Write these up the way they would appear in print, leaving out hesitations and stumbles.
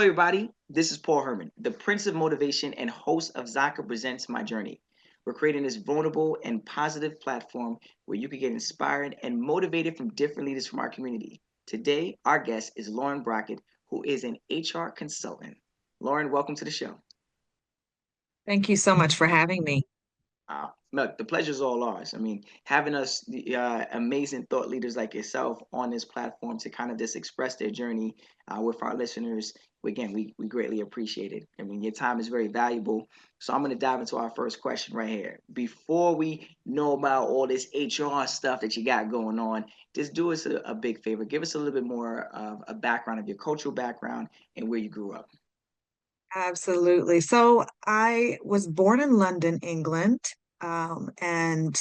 everybody. This is Paul Herman, the Prince of Motivation and host of Zaka Presents My Journey. We're creating this vulnerable and positive platform where you can get inspired and motivated from different leaders from our community. Today, our guest is Lauren Brockett, who is an HR consultant. Lauren, welcome to the show. Thank you so much for having me. Look, the pleasure's all ours. I mean, having us, the amazing thought leaders like yourself on this platform to kind of just express their journey with our listeners, again, we greatly appreciate it. I mean, your time is very valuable. So I'm going to dive into our first question right here. Before we know about all this HR stuff that you got going on, just do us a big favor. Give us a little bit more of a background of your cultural background and where you grew up. Absolutely. So I was born in London, England, and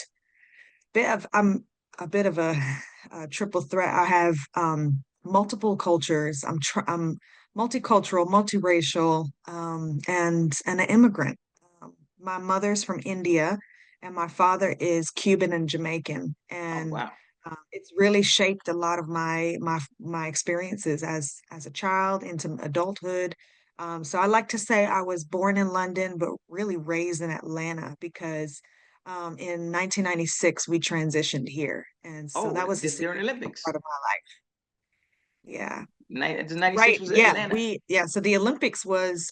I'm a bit of a triple threat. I have multiple cultures. I'm multicultural, multiracial, and an immigrant. My mother's from India, and my father is Cuban and Jamaican, Oh, and wow. it's really shaped a lot of my experiences as a child into adulthood. So I like to say I was born in London, but really raised in Atlanta because in 1996 we transitioned here, and so Oh, that was a during the significant Olympics. part of my life. Yeah, The 96 right. was Yeah, Atlanta. so the Olympics was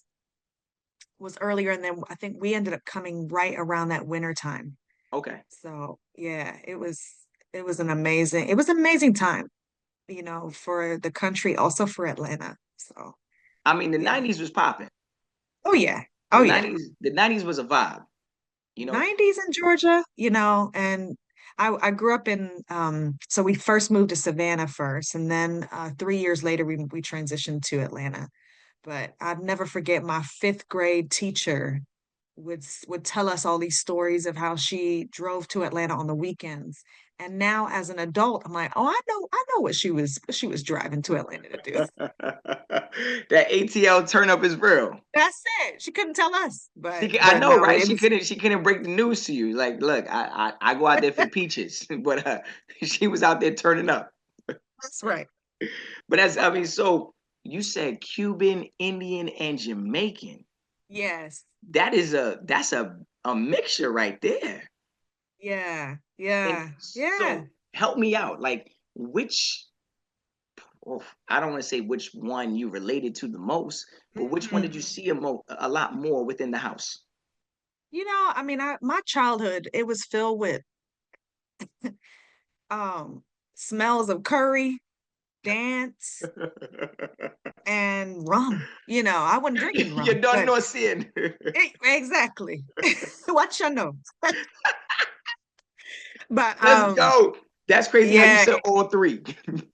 earlier, and then I think we ended up coming right around that winter time. Okay. So yeah, it was an amazing time, for the country, also for Atlanta. So I mean, the yeah. 90s was popping. Oh yeah. Oh The yeah. 90s, the 90s was a vibe, you know? 90s in Georgia, and I grew up in so we first moved to Savannah first, and then 3 years later we transitioned to Atlanta. But I'd never forget my fifth grade teacher would tell us all these stories of how she drove to Atlanta on the weekends. And now as an adult, I'm like, oh, I know what she was driving to Atlanta to do. That ATL turn up is real. That's it. She couldn't tell us, I but know, no, right? it was She couldn't break the news to you. Like, look, I go out there for the peaches, but she was out there turning up. that's right. But that's, I mean, so you said Cuban, Indian, and Jamaican. Yes. That's a mixture right there. Yeah. And Yeah. Yeah. so help me out. Like, which, well, I don't want to say which one you related to the most, but which one did you Mhm. see a lot more within the house? I mean, my childhood, it was filled with um smells of curry, dance, and rum. I wasn't drinking You rum, don't but know sin. exactly. What you know. But Let's go. That's crazy how you yeah, said all three.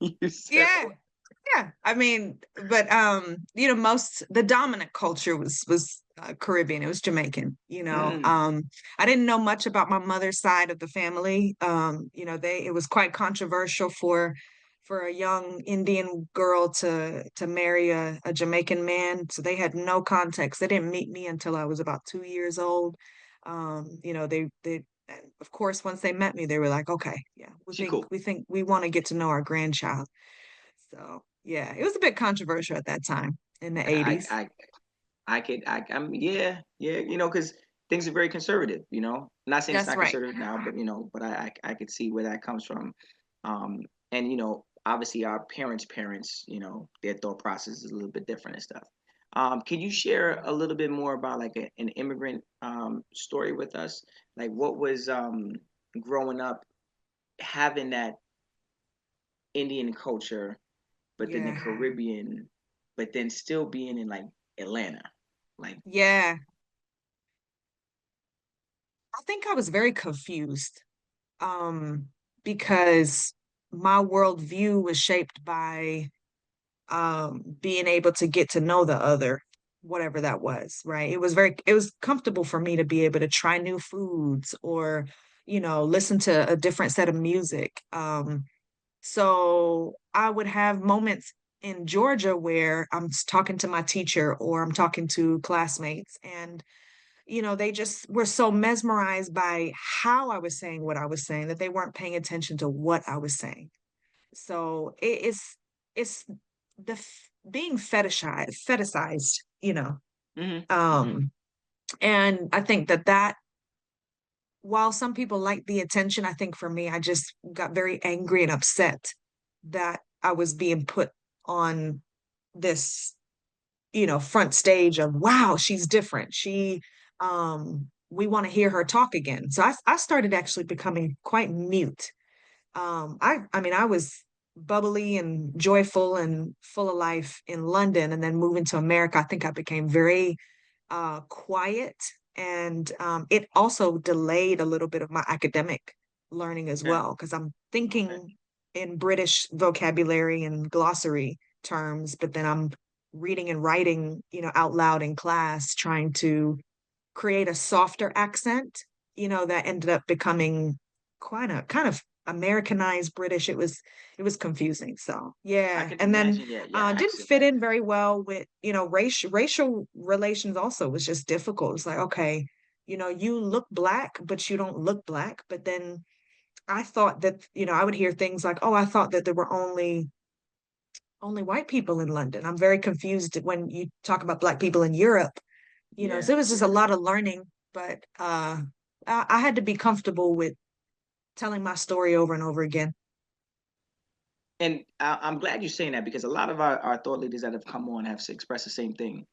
You said yeah, all. yeah. I mean, but most the dominant culture was Caribbean. It was Jamaican. Mm, I didn't know much about my mother's side of the family. They it was quite controversial for a young Indian girl to marry a Jamaican man. So they had no context. They didn't meet me until I was about 2 years old. They and of course, once they met me, they were like, "Okay, yeah, we she think cool. we think we want to get to know our grandchild." So yeah, it was a bit controversial at that time in the I 80s. I I mean, yeah, yeah, because things are very conservative. I'm not saying it's That's not right. conservative now, but but I could see where that comes from. And obviously our parents, their thought process is a little bit different and stuff. Can you share a little bit more about like an immigrant story with us? Like what was growing up having that Indian culture, but then the Yeah. Caribbean, but then still being in like Atlanta. Like, Yeah. I think I was very confused um, because my worldview was shaped by being able to get to know the other, whatever that was, right? It was comfortable for me to be able to try new foods or, listen to a different set of music. So I would have moments in Georgia where I'm talking to my teacher or I'm talking to classmates, and they just were so mesmerized by how I was saying what I was saying that they weren't paying attention to what I was saying. So it's the being fetishized, you know. Hmm. Hmm. Um, and I think that while some people like the attention, I think for me, I just got very angry and upset that I was being put on this, front stage of, wow, she's different. We want to hear her talk again. So I started actually becoming quite mute. I mean, I was bubbly and joyful and full of life in London, and then moving to America, I think I became very quiet, and it also delayed a little bit of my academic learning as Okay. well, because I'm Okay. thinking in British vocabulary and glossary terms, but then I'm reading and writing, out loud in class, trying to create a softer accent, that ended up becoming quite a kind of Americanized British. It was confusing. So I yeah. can And then imagine. Yeah. Your didn't accent. fit in very well with, racial relations also was just difficult. It's like, okay, you look black, but you don't look black. But then I thought that, I would hear things like, oh, I thought that there were only white people in London. I'm very confused when you talk about black people in Europe, Yeah. so it was just a Yeah. lot of learning, but I had to be comfortable with telling my story over and over again. And I'm glad you're saying that because a lot of our thought leaders that have come on have expressed the same thing.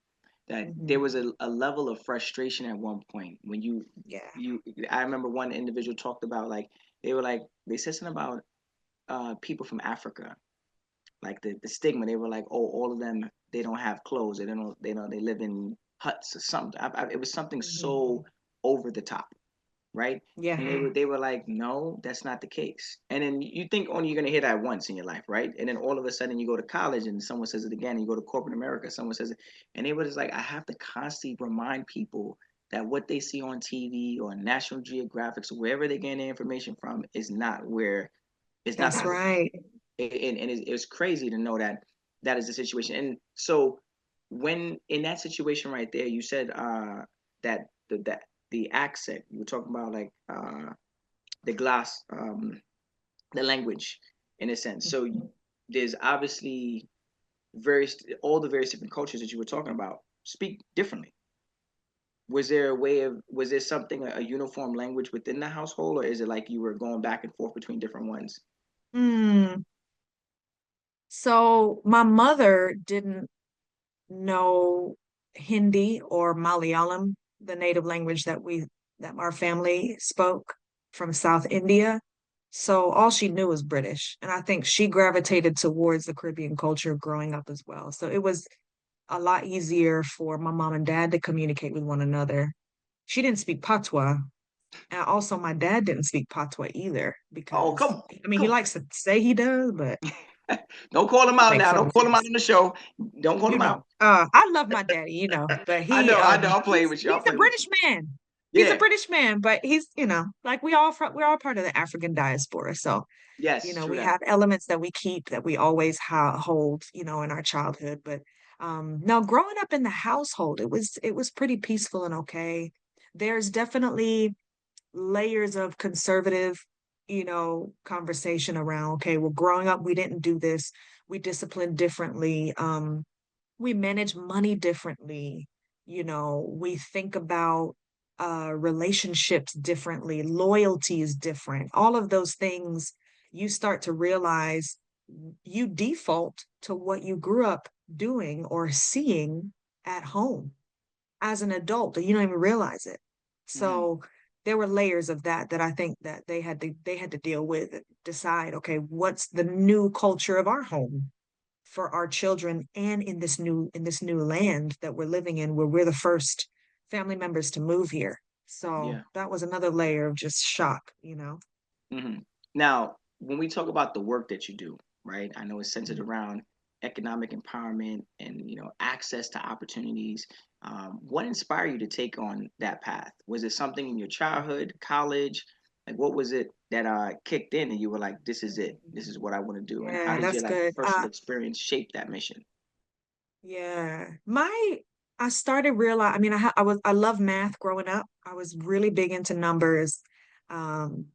That there Hmm. was a level of frustration at one point when Yeah. you I remember one individual talked about like they said something about people from Africa, like the stigma. They were like, oh, all of them, they don't have clothes, they live in huts or something. It was something so Hmm. over the top, right? And Yeah. they were like, no, that's not the case. And then you think only you're gonna hear that once in your life, right? And then all of a sudden you go to college and someone says it again. And you go to corporate America, someone says it, and they were just like, I have to constantly remind people that what they see on TV or National Geographic, or wherever they get their information from, is not where it's not That's the right. and it's crazy to know that that is the situation. And so when in that situation right there, you said that the accent you were talking about, like the glass, the language, in a sense. So there's obviously various all the various different cultures that you were talking about speak differently. Was there a way of was there something a uniform language within the household, or is it like you were going back and forth between different ones? Mm. So my mother didn't know Hindi or Malayalam, the native language that our family spoke from South India. So all she knew was British. And I think she gravitated towards the Caribbean culture growing up as well. So it was a lot easier for my mom and dad to communicate with one another. She didn't speak patois. And also, my dad didn't speak patois either Oh, because, I mean, he come likes to say he does, but don't call him we out make now. fun Don't of call him him. out on the show. Don't call him out. I love my daddy, but I know. I'll play with you. I'll he's a play with you. British man. He's a Yeah. British man, but he's, like we're all part of the African diaspora. So, Yes. True we that. have elements that we keep that we always hold, in our childhood. But now growing up in the household, it was pretty peaceful and okay. There's definitely layers of conservative, conversation around, okay, well, growing up, we didn't do this. We disciplined differently. We manage money differently. We think about relationships differently. Loyalty is different. All of those things you start to realize you default to what you grew up doing or seeing at home as an adult and you don't even realize it. Hmm. So there were layers of that I think that they had to deal with and decide, okay, what's the new culture of our home for our children and in this new land that we're living in where we're the first family members to move here. So Yeah. that was another layer of just shock. Hmm. Now, when we talk about the work that you do, right? I know it's centered around economic empowerment and access to opportunities. What inspired you to take on that path? Was it something in your childhood, college? Like, what was it that kicked in, and you were like, "This is it. This is what I want to do." And how Yeah, did that's your like good. personal experience shape that mission? Yeah. I started realize, I mean, I love math growing up. I was really big into numbers. Um,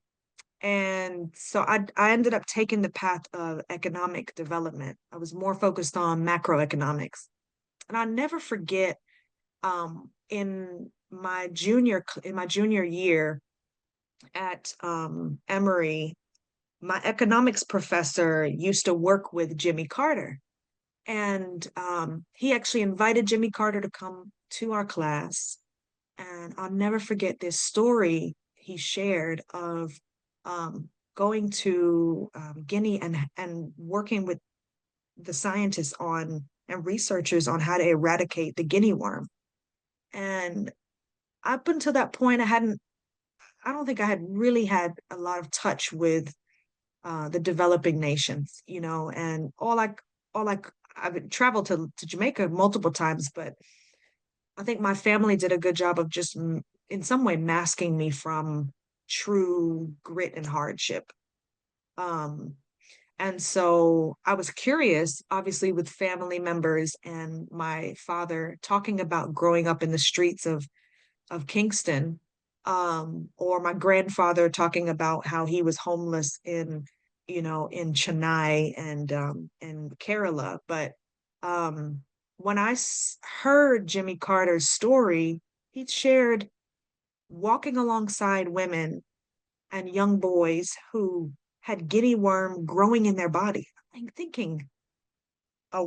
And so I ended up taking the path of economic development. I was more focused on macroeconomics. And I never forget in my junior year at Emory, my economics professor used to work with Jimmy Carter. And he actually invited Jimmy Carter to come to our class. And I'll never forget this story he shared of going to Guinea and working with the scientists on and researchers on how to eradicate the guinea worm. And up until that point, I don't think I had really had a lot of touch with the developing nations, and I've traveled to Jamaica multiple times, but I think my family did a good job of just in some way masking me from true grit and hardship. Um, and so I was curious, obviously, with family members and my father talking about growing up in the streets of Kingston, or my grandfather talking about how he was homeless in Chennai and Kerala. But when heard Jimmy Carter's story, he shared walking alongside women and young boys who had guinea worm growing in their body. I'm thinking, a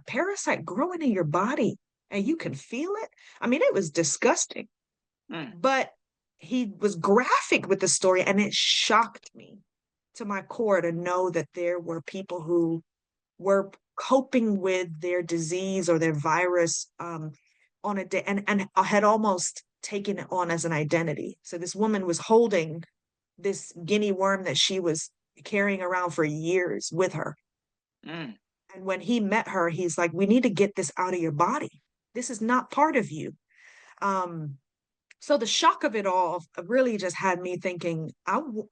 parasite growing in your body, and you can feel it. I mean, it was disgusting, Mm, but he was graphic with the story, and it shocked me to my core to know that there were people who were coping with their disease or their virus on a day and had almost taken it on as an identity. So this woman was holding this guinea worm that she was carrying around for years with her. mm. And when he met her, he's like, we need to get this out of your body. This is not part of you. Um, so the shock of it all really just had me thinking,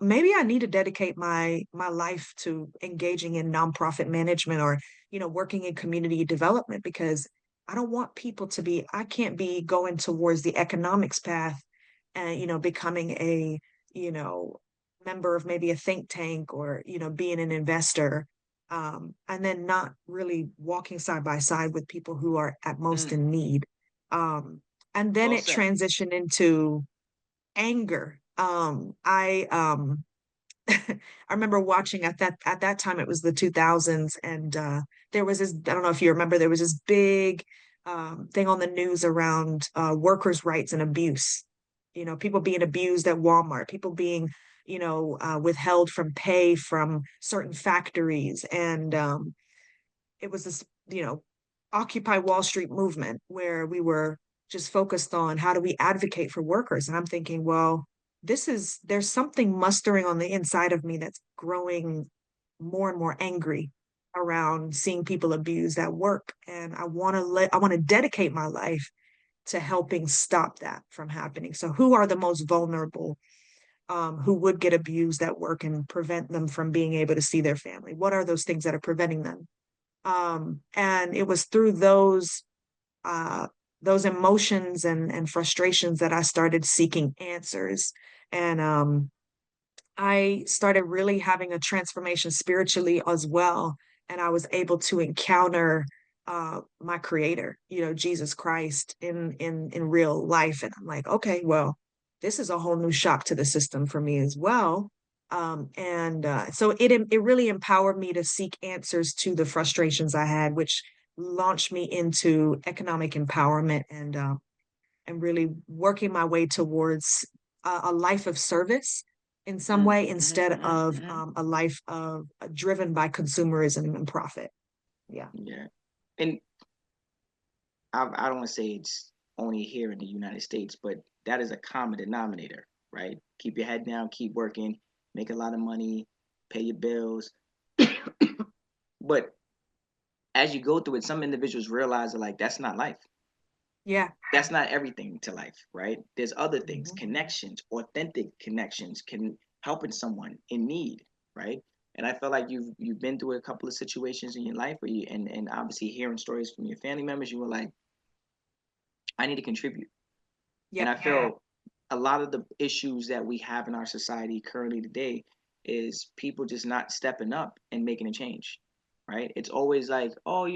maybe I need to dedicate my life to engaging in nonprofit management or, working in community development because I can't be going towards the economics path and, becoming a, you know, member of maybe a think tank or, being an investor. And then not really walking side by side with people who are at most Mm, in need. Um, and then well it said. transitioned into anger. I remember watching at that time it was the 2000s, and there was this, I don't know if you remember, there was this big thing on the news around workers' rights and abuse. People being abused at Walmart, people being withheld from pay from certain factories, and it was this, Occupy Wall Street movement where we were just focused on how do we advocate for workers. And I'm thinking, well, there's something mustering on the inside of me that's growing more and more angry around seeing people abused at work. And I want to dedicate my life to helping stop that from happening. So who are the most vulnerable who would get abused at work and prevent them from being able to see their family? What are those things that are preventing them? And it was through uh, those emotions and frustrations that I started seeking answers. And I started really having a transformation spiritually as well. And I was able to encounter my creator, Jesus Christ in real life. And I'm like, okay, well, this is a whole new shock to the system for me as well. And so it really empowered me to seek answers to the frustrations I had, which launched me into economic empowerment and really working my way towards a life of service in some Mm, way mhm, instead mhm, of mhm. a life of driven by consumerism and profit. Yeah. Yeah. And I don't want to say it's only here in the United States, but that is a common denominator, right? Keep your head down, keep working, make a lot of money, pay your bills. But as you go through it, some individuals realize that like that's not life. Yeah. That's not everything to life, right? There's other things, Mhm. connections, authentic connections, can helping someone in need, right? And I feel like you've been through a couple of situations in your life where you and obviously hearing stories from your family members, you were like, I need to contribute. And Yep. I feel a lot of the issues that we have in our society currently today is people just not stepping up and making a change, right? It's always like, oh,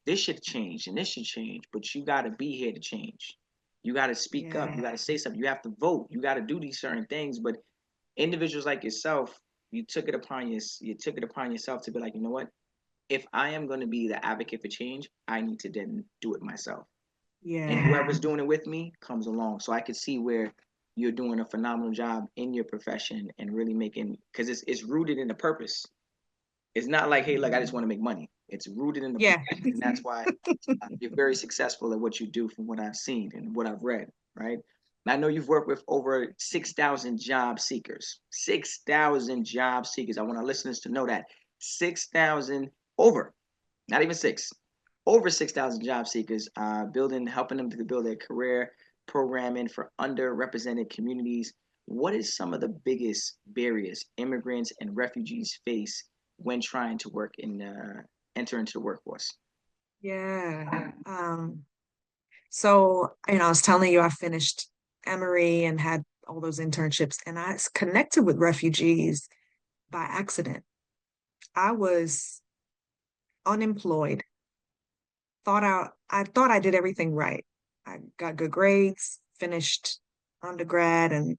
this should change and this should change, but you got to be here to change. You got to speak up. You Yeah. got to say something. You have to vote. You got to do these certain things. But individuals like yourself, you took it upon yourself to be like, you know what? If I am going to be the advocate for change, I need to then do it myself, and Yeah. whoever's doing it with me comes along. So I could see where you're doing a phenomenal job in your profession and really making, because it's rooted in a purpose. It's not like, hey, look, I just want to make money. It's rooted in the Yeah. purpose, and that's why you're very successful at what you do, from what I've seen and what I've read. Right. And I know you've worked with over 6,000 job seekers. 6,000 job seekers. I want our listeners to know that 6,000 over, not even six, over 6,000 job seekers, helping them to build their career, programming for underrepresented communities. What is some of the biggest barriers immigrants and refugees face when trying to enter into the workforce? Yeah. So, I was telling you I finished Emory and had all those internships, and I connected with refugees by accident. I was unemployed, I thought I did everything right. I got good grades, finished undergrad and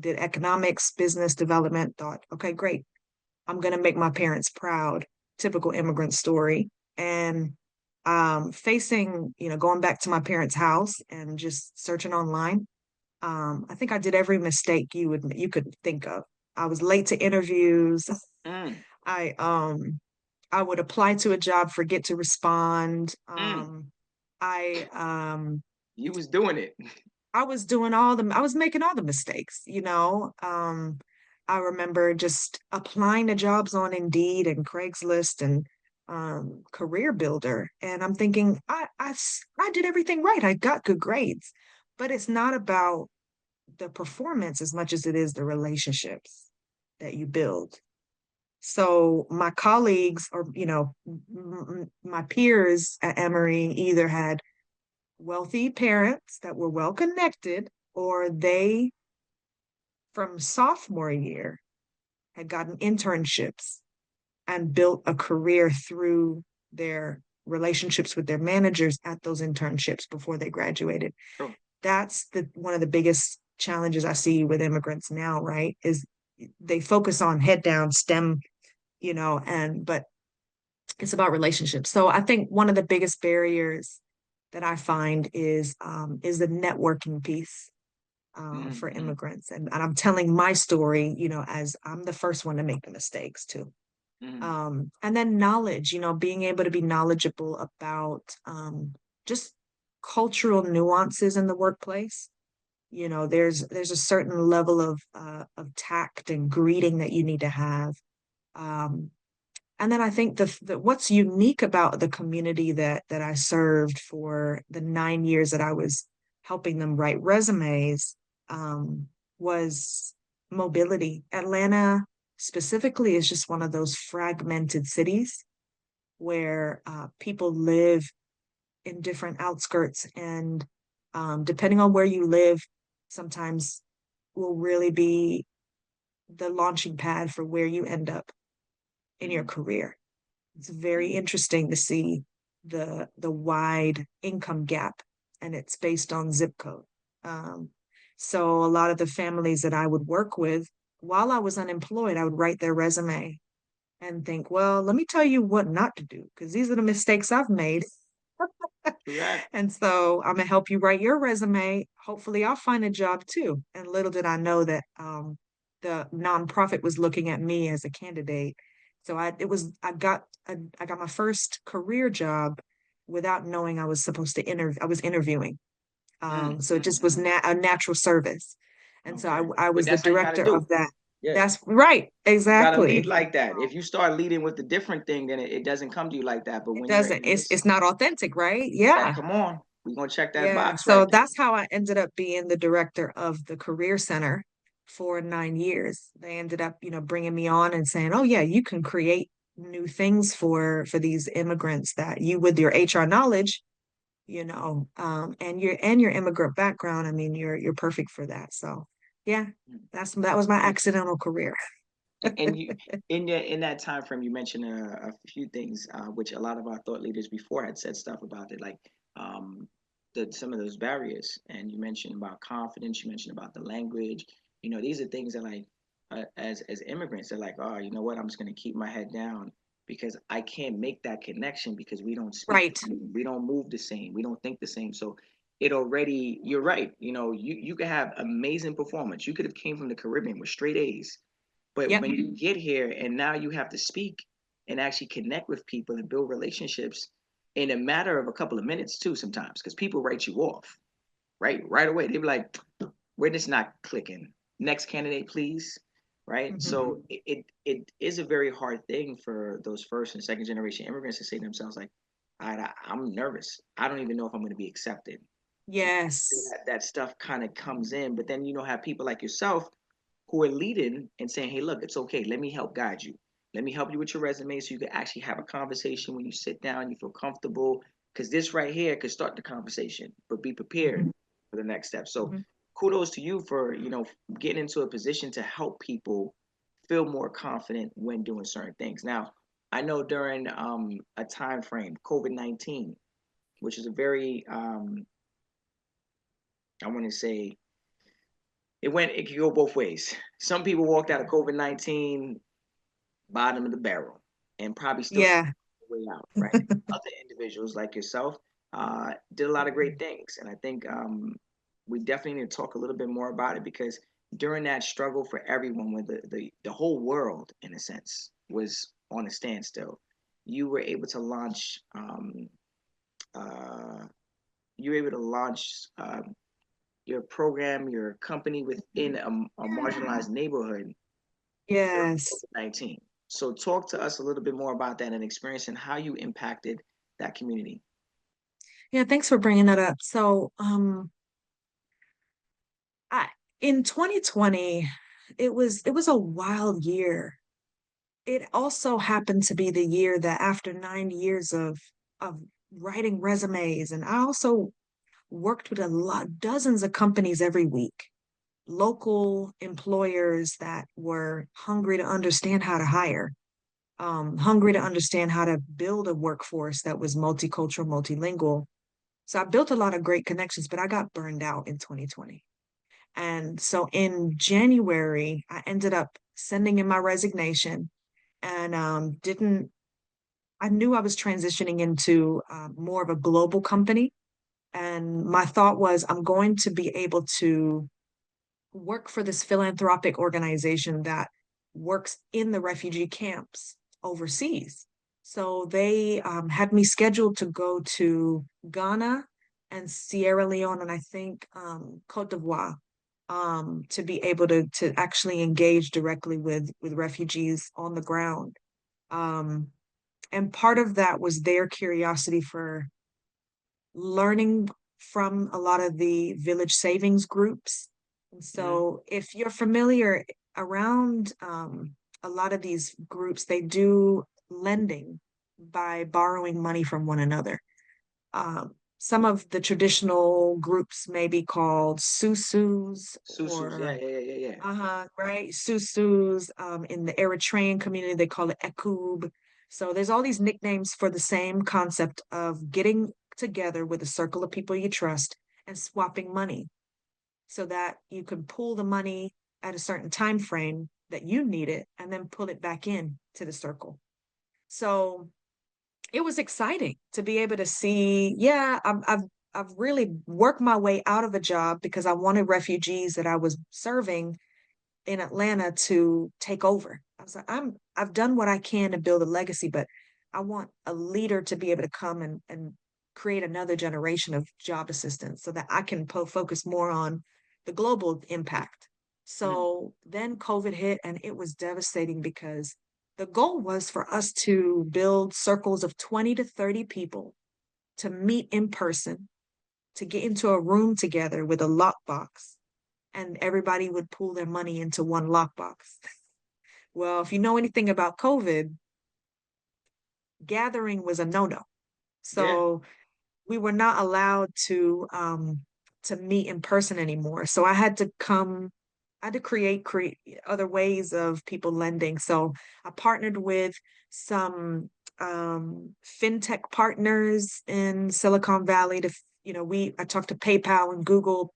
did economics, business development, thought, okay, great. I'm gonna make my parents proud. Typical immigrant story. And facing, going back to my parents' house and just searching online. I think I did every mistake you could think of. I was late to interviews. Mm, I I would apply to a job, forget to respond. mm. I You was doing it. I was making all the mistakes. I remember just applying to jobs on Indeed and Craigslist and Career Builder. And I'm thinking, I did everything right. I got good grades. But it's not about the performance as much as it is the relationships that you build. So my colleagues or, my peers at Emory either had wealthy parents that were well connected, or they, from sophomore year, had gotten internships and built a career through their relationships with their managers at those internships before they graduated. True. That's the one of the biggest challenges I see with immigrants now, right? Is they focus on head down STEM, and but it's about relationships. So I think one of the biggest barriers that I find is the networking piece for Mm-hmm. immigrants. And I'm telling my story, as I'm the first one to make the mistakes too. Mm-hmm. And then knowledge, being able to be knowledgeable about just cultural nuances in the workplace. There's a certain level of tact and greeting that you need to have. Um, and then I think what's unique about the community that I served for the 9 years that I was helping them write resumes was mobility. Atlanta specifically is just one of those fragmented cities where people live in different outskirts, and depending on where you live, sometimes will really be the launching pad for where you end up in your Mm-hmm. career. It's very interesting to see the wide income gap, and it's based on zip code. Um, so a lot of the families that I would work with while I was unemployed, I would write their resume and think, well, let me tell you what not to do, because these are the mistakes I've made. True that. And so I'm gonna help you write your resume. Hopefully I'll find a job too. And little did I know that the nonprofit was looking at me as a candidate. So I got my first career job without knowing I was supposed to interview. I was interviewing. So it just was Mm-hmm. a natural service. And so Okay. I But was the that's how you got to director do. of that. Yeah. That's right, You gotta lead exactly. like that. If you start leading with a different thing, then it doesn't come to you like that. But It when you're doesn't, in this, it's not authentic, right? it's like, Yeah. come on, we're gonna check that Yeah, box right so there. that's how I ended up being the director of the Career Center for 9 years. They ended up, bringing me on and saying, "Oh yeah, you can create new things for these immigrants that you, with your HR knowledge, and your immigrant background, I mean, you're perfect for that. So yeah, that was my accidental career. And you in that time frame, you mentioned a few things, which a lot of our thought leaders before had said stuff about it, like um, some of those barriers. And you mentioned about confidence. You mentioned about the language. These are things that like as immigrants, they're like, oh, you know what? I'm just going to keep my head down because I can't make that connection because we don't speak the Right. same, we don't move the same, we don't think the same. So it already, you're right. You could have amazing performance. You could have came from the Caribbean with straight A's, but Yep. when you get here and now you have to speak and actually connect with people and build relationships in a matter of a couple of minutes too, sometimes because people write you off, right away. They be like, we're just not clicking. Next candidate, please. Right. Hmm. So it is a very hard thing for those first and second generation immigrants to say to themselves, like, I'm nervous. I don't even know if I'm going to be accepted. Yes. That stuff kind of comes in, but then have people like yourself who are leading and saying, hey, look, it's okay. Let me help guide you. Let me help you with your resume so you can actually have a conversation when you sit down, you feel comfortable. Because this right here could start the conversation, but be prepared Hmm. for the next step. So Hmm. kudos to you for, getting into a position to help people feel more confident when doing certain things. Now, I know during a time frame, COVID-19, which is a very, I want to say, it could go both ways. Some people walked out of COVID-19 bottom of the barrel and probably still Yeah. way out, right? Other individuals like yourself did a lot of great things. And I think we definitely need to talk a little bit more about it because during that struggle for everyone, when the whole world, in a sense, was on a standstill, you were able to launch. Uh, you were able to launch your program, your company within a marginalized neighborhood during Yes. COVID-19. So talk to us a little bit more about that and experience and how you impacted that community. Yeah, thanks for bringing that up. So, I in 2020, it was a wild year. It also happened to be the year that after 9 years of writing resumes, and I also worked with a lot, dozens of companies every week, local employers that were hungry to understand how to hire, hungry to understand how to build a workforce that was multicultural, multilingual. So I built a lot of great connections, but I got burned out in 2020. And so in January, I ended up sending in my resignation and didn't, I knew I was transitioning into more of a global company. And my thought was, I'm going to be able to work for this philanthropic organization that works in the refugee camps overseas. So they had me scheduled to go to Ghana and Sierra Leone, and I think Cote d'Ivoire, to be able to actually engage directly with refugees on the ground. Um, and part of that was their curiosity for learning from a lot of the village savings groups. And Mm-hmm. so, if you're familiar around a lot of these groups, they do lending by borrowing money from one another. Some of the traditional groups may be called susus Susus, yeah, or yeah, yeah, yeah, yeah. right, susus. In the Eritrean community, they call it ekub. So there's all these nicknames for the same concept of getting together with a circle of people you trust and swapping money so that you can pull the money at a certain time frame that you need it and then pull it back in to the circle. So it was exciting to be able to see, yeah, I've really worked my way out of a job because I wanted refugees that I was serving in Atlanta to take over. I was like, I've done what I can to build a legacy, but I want a leader to be able to come and create another generation of job assistants so that I can focus more on the global impact. Mm-hmm. So then COVID hit and it was devastating because the goal was for us to build circles of 20 to 30 people to meet in person, to get into a room together with a lockbox, and everybody would pull their money into one lockbox. Well, if you know anything about COVID, gathering was a no-no. Yeah. So we were not allowed to meet in person anymore. So I had to create other ways of people lending. So I partnered with some fintech partners in Silicon Valley to, I talked to PayPal and Google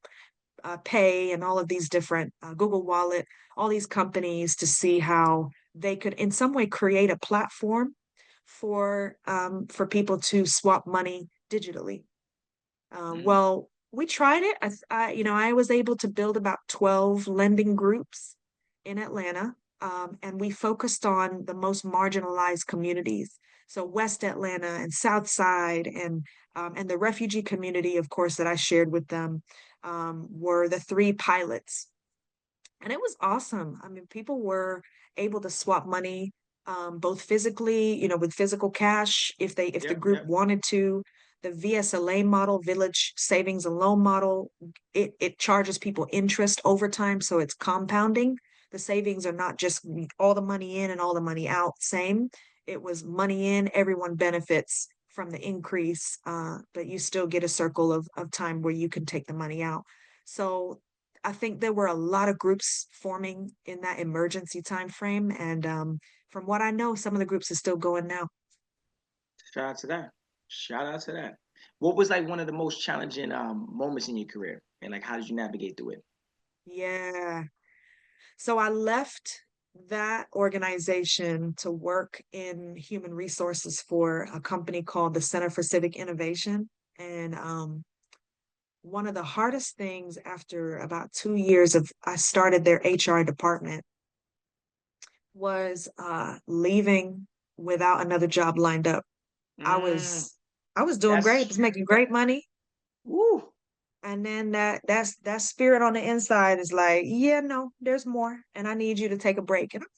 Pay and all of these different Google Wallet, all these companies to see how they could in some way create a platform for people to swap money digitally. Mm, Well, we tried it. I was able to build about 12 lending groups in Atlanta, and we focused on the most marginalized communities. So West Atlanta and South Side and the refugee community, of course, that I shared with them were the three pilots. And it was awesome. I mean, people were able to swap money both physically, with physical cash if the yep, group yep. wanted to. The VSLA model, Village Savings and Loan model, it charges people interest over time, so it's compounding. The savings are not just all the money in and all the money out, same. It was money in, everyone benefits from the increase, but you still get a circle of time where you can take the money out. So I think there were a lot of groups forming in that emergency time frame, and from what I know, some of the groups are still going now. Shout out to that. Shout out to that. What was like one of the most challenging moments in your career, and like how did you navigate through it? Yeah. So I left that organization to work in human resources for a company called the Center for Civic Innovation. And one of the hardest things after about 2 years of I started their HR department was leaving without another job lined up. I Mm, was I was doing great, that's was making great money. woo. And then that spirit on the inside is like, yeah, no, there's more, and I need you to take a break. And I'm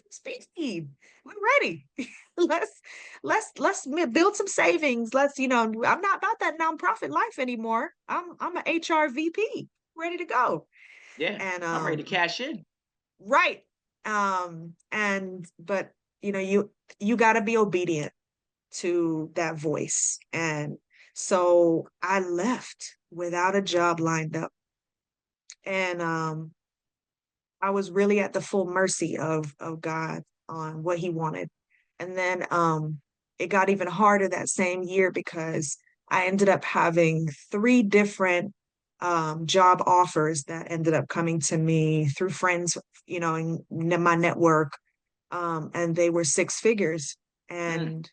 speed. We're ready. let's let's build some savings. I'm not about that nonprofit life anymore. I'm an HR VP, ready to go. Yeah, And I'm ready to cash in. right. And but you got to be obedient to that voice. And so I left without a job lined up. And I was really at the full mercy of God on what he wanted. And then it got even harder that same year because I ended up having three different job offers that ended up coming to me through friends, in my network. And they were six figures. Mm, And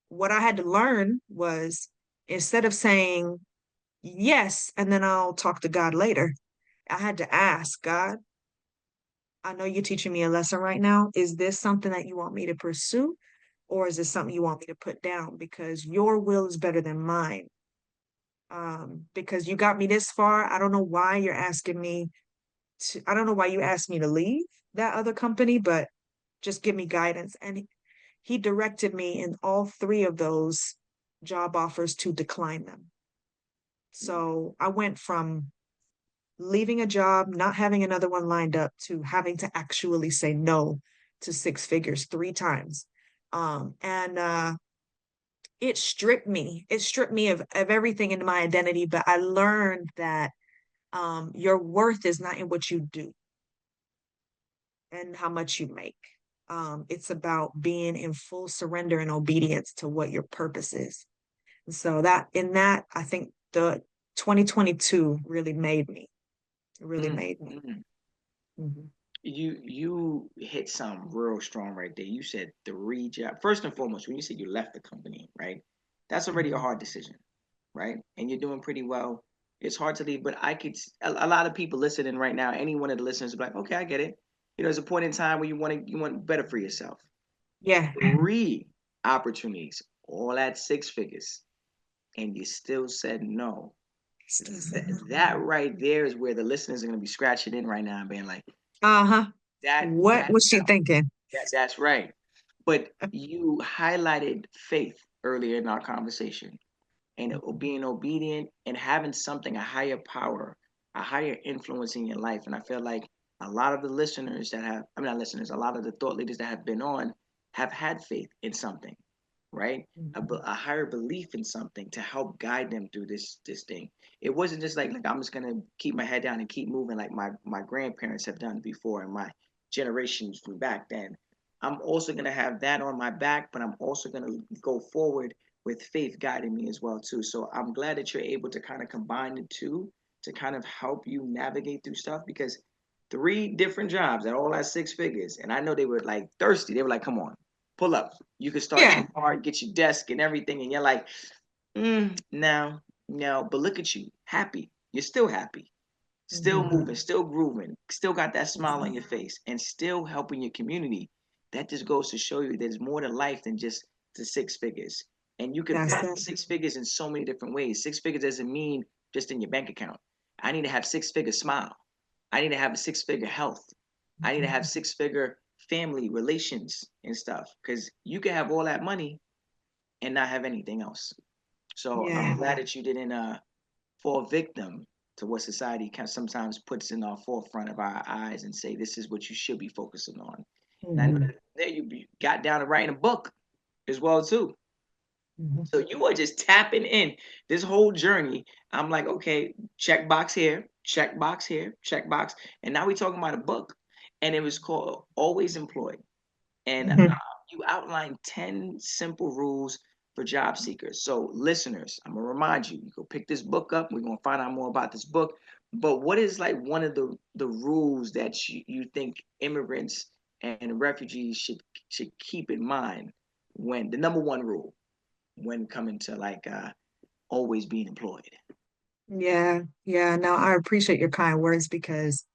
what I had to learn was instead of saying yes, and then I'll talk to God later, I had to ask God, I know you're teaching me a lesson right now. Is this something that you want me to pursue, or is this something you want me to put down? Because your will is better than mine. Because you got me this far. I don't know why you're asking me I don't know why you asked me to leave that other company, but just give me guidance. And he directed me in all three of those job offers to decline them. So I went from leaving a job, not having another one lined up, to having to actually say no to six figures three times. And it stripped me. It stripped me of everything in my identity. But I learned that your worth is not in what you do and how much you make. It's about being in full surrender and obedience to what your purpose is. And so I think the 2022 really made me. It really mm, made me. mm. Mhm. You hit something real strong right there. You said three jobs. First and foremost, when you said you left the company, right? That's already a Mhm. hard decision, right? And you're doing pretty well. It's hard to leave, but a lot of people listening right now, any one of the listeners will be like, okay, I get it. There's a point in time where you want better for yourself. Yeah. Three opportunities, all at six figures, and you still said no. Still said no. That right there is where the listeners are going to be scratching in right now and being like, Uh-huh. that What that was she thinking? that's right. But you highlighted faith earlier in our conversation and being obedient and having something, a higher power, a higher influence in your life. And I feel like a lot of the listeners that have, I mean, not listeners, a lot of the thought leaders that have been on have had faith in something. right? Mhm. A higher belief in something to help guide them through this thing. It wasn't just like I'm just gonna keep my head down and keep moving like my grandparents have done before and my generations from back then. I'm also gonna have that on my back, but I'm also gonna go forward with faith guiding me as well too. So I'm glad that you're able to kind of combine the two to kind of help you navigate through stuff because three different jobs at all at six figures, and I know they were like thirsty. They were like, "Come on, pull up. You can start Yeah. your car, get your desk and everything." And you're like, no, no. But look at you, happy. You're still happy, still Mhm. moving, still grooving, still got that smile on Mhm. your face, and still helping your community. That just goes to show you there's more to life than just the six figures. And you could That's pass it. six figures in so many different ways. Six figures doesn't mean just in your bank account. I need to have six figure smile. I need to have a six figure health. I need to have six figure family relations and stuff. Because you can have all that money and not have anything else. So I'm Yeah. glad that you didn't fall victim to what society can sometimes puts in our forefront of our eyes and say this is what you should be focusing on. And I know Mhm. that there got down to writing a book as well too. Mhm. So you are just tapping in this whole journey. I'm like, okay, check box here, check box here, check box, and now we're talking about a book, and it was called Always Employed, and Mhm. you outlined 10 simple rules for job seekers. So listeners, I'm gonna remind you, you go pick this book up. We're gonna find out more about this book. But what is like one of the rules that you think immigrants and refugees should keep in mind when the number one rule when coming to like always being employed. Yeah. Yeah. No, I appreciate your kind words because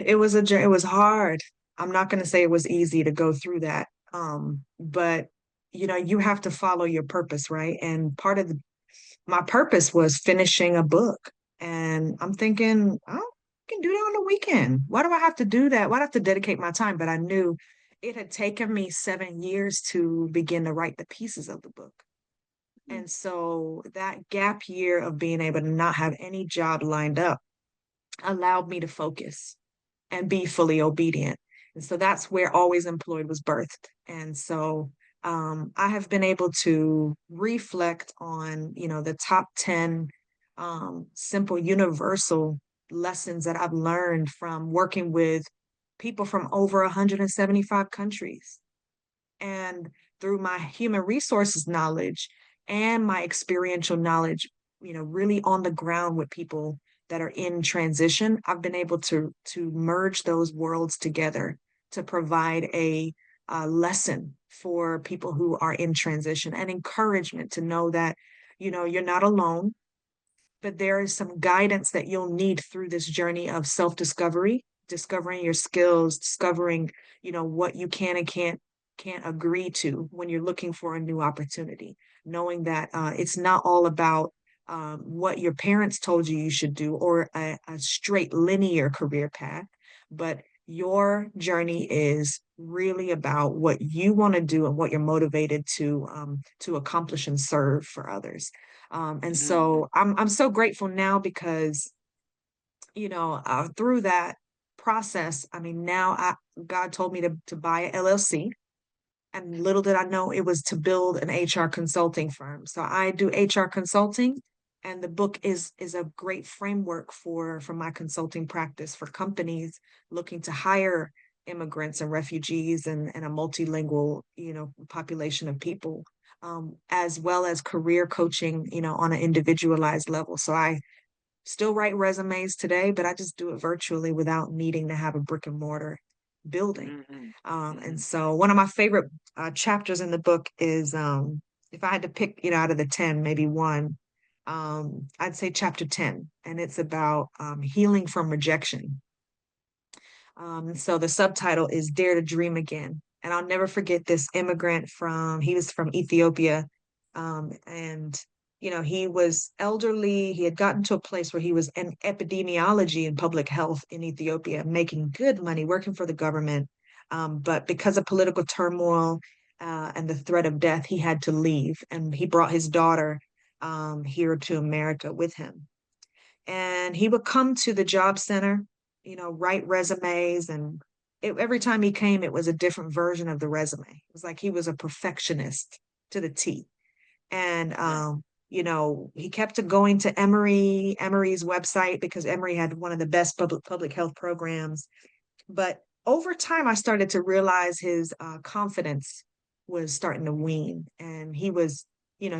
it was a journey. It was hard. I'm not going to say it was easy to go through that. But you have to follow your purpose, right? And part of my purpose was finishing a book. And I'm thinking, oh, I can do that on the weekend. Why do I have to do that? Why do I have to dedicate my time? But I knew it had taken me 7 years to begin to write the pieces of the book. Mm, And so that gap year of being able to not have any job lined up allowed me to focus and be fully obedient. And so that's where Always Employed was birthed. And so I have been able to reflect on, the top 10 simple universal lessons that I've learned from working with people from over 175 countries. And through my human resources knowledge and my experiential knowledge, really on the ground with people that are in transition, I've been able to merge those worlds together to provide a lesson for people who are in transition and encouragement to know that, you're not alone, but there is some guidance that you'll need through this journey of self-discovery, discovering your skills, discovering, what you can and can't agree to when you're looking for a new opportunity, knowing that it's not all about what your parents told you should do or a straight linear career path, but your journey is really about what you want to do and what you're motivated to accomplish and serve for others. And mm, so I'm so grateful now because through that process, I mean God told me to buy a LLC, and little did I know it was to build an HR consulting firm. So I do HR consulting, and the book is a great framework for my consulting practice for companies looking to hire immigrants and refugees and a multilingual, population of people, as well as career coaching, on an individualized level. So I still write resumes today, but I just do it virtually without needing to have a brick and mortar building. mm, And mm, so one of my favorite chapters in the book is if I had to pick, out of the 10, maybe one, I'd say chapter 10, and it's about healing from rejection. So the subtitle is Dare to Dream Again. And I'll never forget this immigrant he was from Ethiopia. And, he was elderly. He had gotten to a place where he was in epidemiology and public health in Ethiopia, making good money, working for the government. But because of political turmoil and the threat of death, he had to leave. And he brought his daughter here to America with him, and he would come to the job center, write resumes and every time he came, it was a different version of the resume. It was like he was a perfectionist to the T. And Yeah. he kept going to Emory's website because Emory had one of the best public health programs. But over time, I started to realize his confidence was starting to wane, and he was,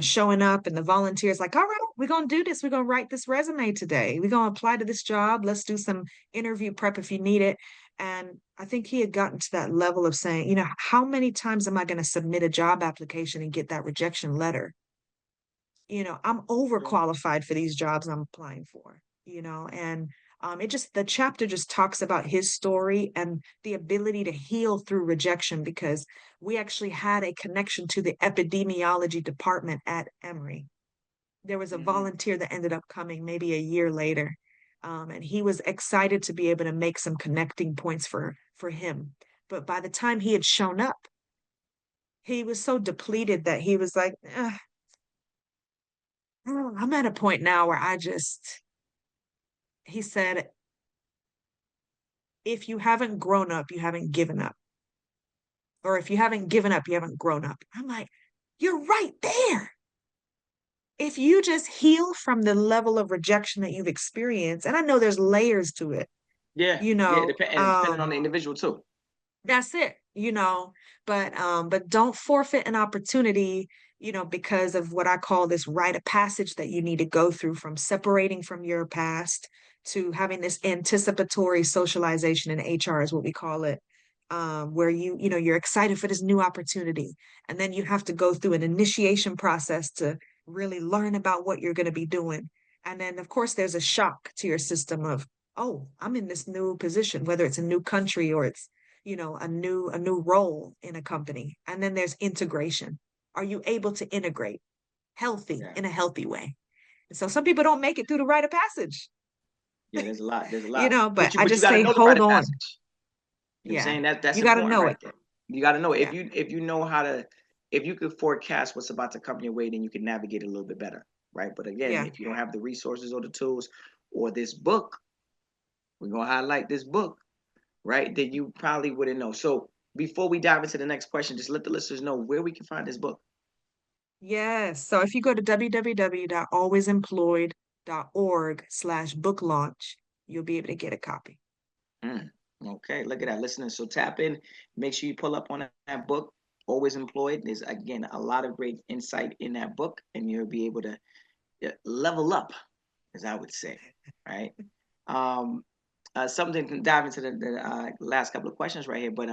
showing up, and the volunteers like, all right, we're gonna do this. We're gonna write this resume today. We're gonna apply to this job. Let's do some interview prep if you need it. And I think he had gotten to that level of saying, how many times am I going to submit a job application and get that rejection letter? I'm True. overqualified for these jobs I'm applying for, and the chapter just talks about his story and the ability to heal through rejection because we actually had a connection to the epidemiology department at Emory. There was a Hmm. volunteer that ended up coming maybe a year later. And he was excited to be able to make some connecting points for him. But by the time he had shown up, he was so depleted that he was like, I'm at a point now where he said, if you haven't grown up, you haven't given up. Or if you haven't given up, you haven't grown up. I'm like, you're right there. If you just heal from the level of rejection that you've experienced, and I know there's layers to it, Yeah, you yeah. know, And depending on the individual too. that's it, but don't forfeit an opportunity, because of what I call this rite of passage that you need to go through from separating from your past to having this anticipatory socialization in HR is what we call it. Where you're excited for this new opportunity, and then you have to go through an initiation process to really learn about what you're going to be doing. And then, of course, there's a shock to your system of, oh, I'm in this new position, whether it's a new country or it's a new role in a company. And then there's integration. Are you able to integrate healthy Yeah, in a healthy way? And so some people don't make it through the rite of passage, yeah. There's a lot. There's a lot. but I But you just got to say know the rite hold of on. passage. You know what I'm Yeah. saying? That's You got to important know right it. there. You got to know Yeah. if you know how to, if you could forecast what's about to come your way, then you can navigate a little bit better, right? But again, Yeah. if you don't have the resources or the tools or this book, we're gonna highlight this book, right? Then you probably wouldn't know. So before we dive into the next question, just let the listeners know where we can find this book. Yes. So if you go to www.alwaysemployed.org/book launch, you'll be able to get a copy. Mm, okay, look at that, listeners. So tap in, make sure you pull up on that book. Always Employed. There's again a lot of great insight in that book, and you'll be able to level up, as I would say, right? Um, Something to dive into the last couple of questions right here, but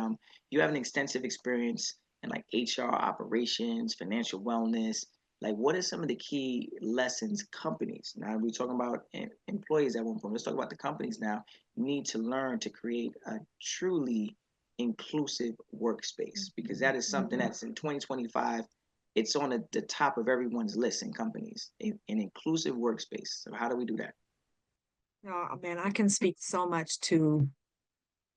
you have an extensive experience in like HR operations, financial wellness. Like, what are some of the key lessons companies? Now we're talking about employees at one point. Let's talk about the companies now. Need to learn to create a truly inclusive workspace because that is something Mhm. that's in 2025. It's on the top of everyone's list in companies. An inclusive workspace. So how do we do that? Oh man, I can speak so much to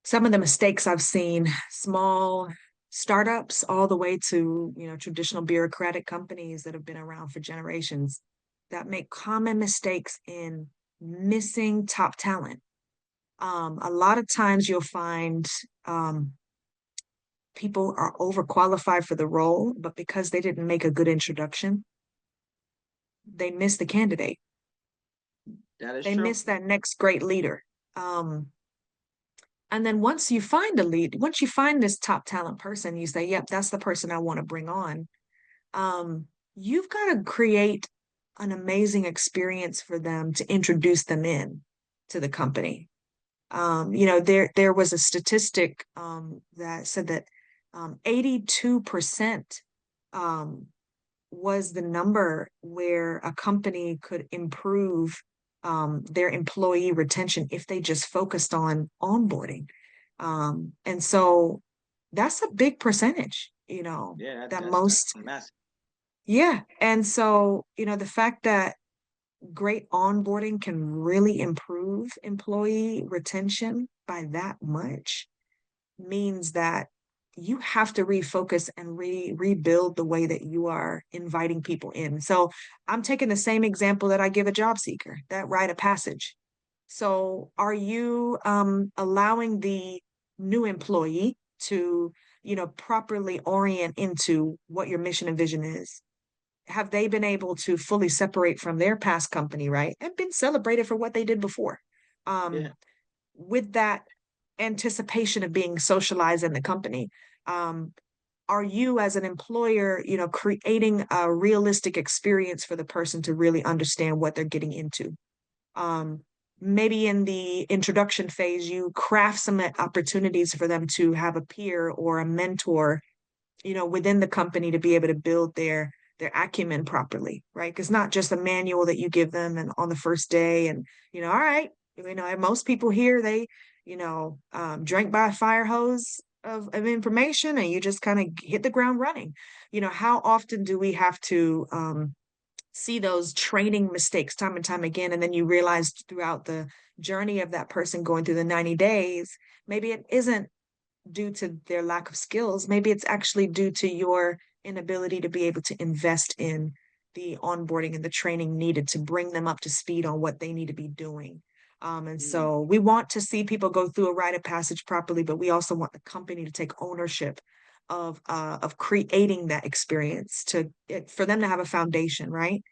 some of the mistakes I've seen, small startups all the way to, traditional bureaucratic companies that have been around for generations that make common mistakes in missing top talent. A lot of times you'll find um, people are overqualified for the role, but because they didn't make a good introduction, they miss the candidate. That is They true. miss that next great leader. Um, And then once you find this top talent person, you say, yep, that's the person I want to bring on. You've got to create an amazing experience for them to introduce them in to the company. There was a statistic that said that 82% um, was the number where a company could improve their employee retention if they just focused on onboarding. And so that's a big percentage, Yeah, that that's most, massive. yeah. And so, the fact that great onboarding can really improve employee retention by that much means that you have to refocus and rebuild the way that you are inviting people in. So I'm taking the same example that I give a job seeker, that rite of passage. So are you allowing the new employee to, properly orient into what your mission and vision is? Have they been able to fully separate from their past company, right? And been celebrated for what they did before? Um, Yeah. with that anticipation of being socialized in the company, um, are you as an employer, creating a realistic experience for the person to really understand what they're getting into? Um, Maybe in the introduction phase, you craft some opportunities for them to have a peer or a mentor, within the company to be able to build their acumen properly, right? Because not just a manual that you give them and on the first day and, all right, most people here, they, drank by a fire hose of information and you just kind of hit the ground running. How often do we have to see those training mistakes time and time again? And then you realize throughout the journey of that person going through the 90 days, maybe it isn't due to their lack of skills. Maybe it's actually due to your inability to be able to invest in the onboarding and the training needed to bring them up to speed on what they need to be doing. And Mm, so we want to see people go through a rite of passage properly, but we also want the company to take ownership of creating that experience for them to have a foundation, right?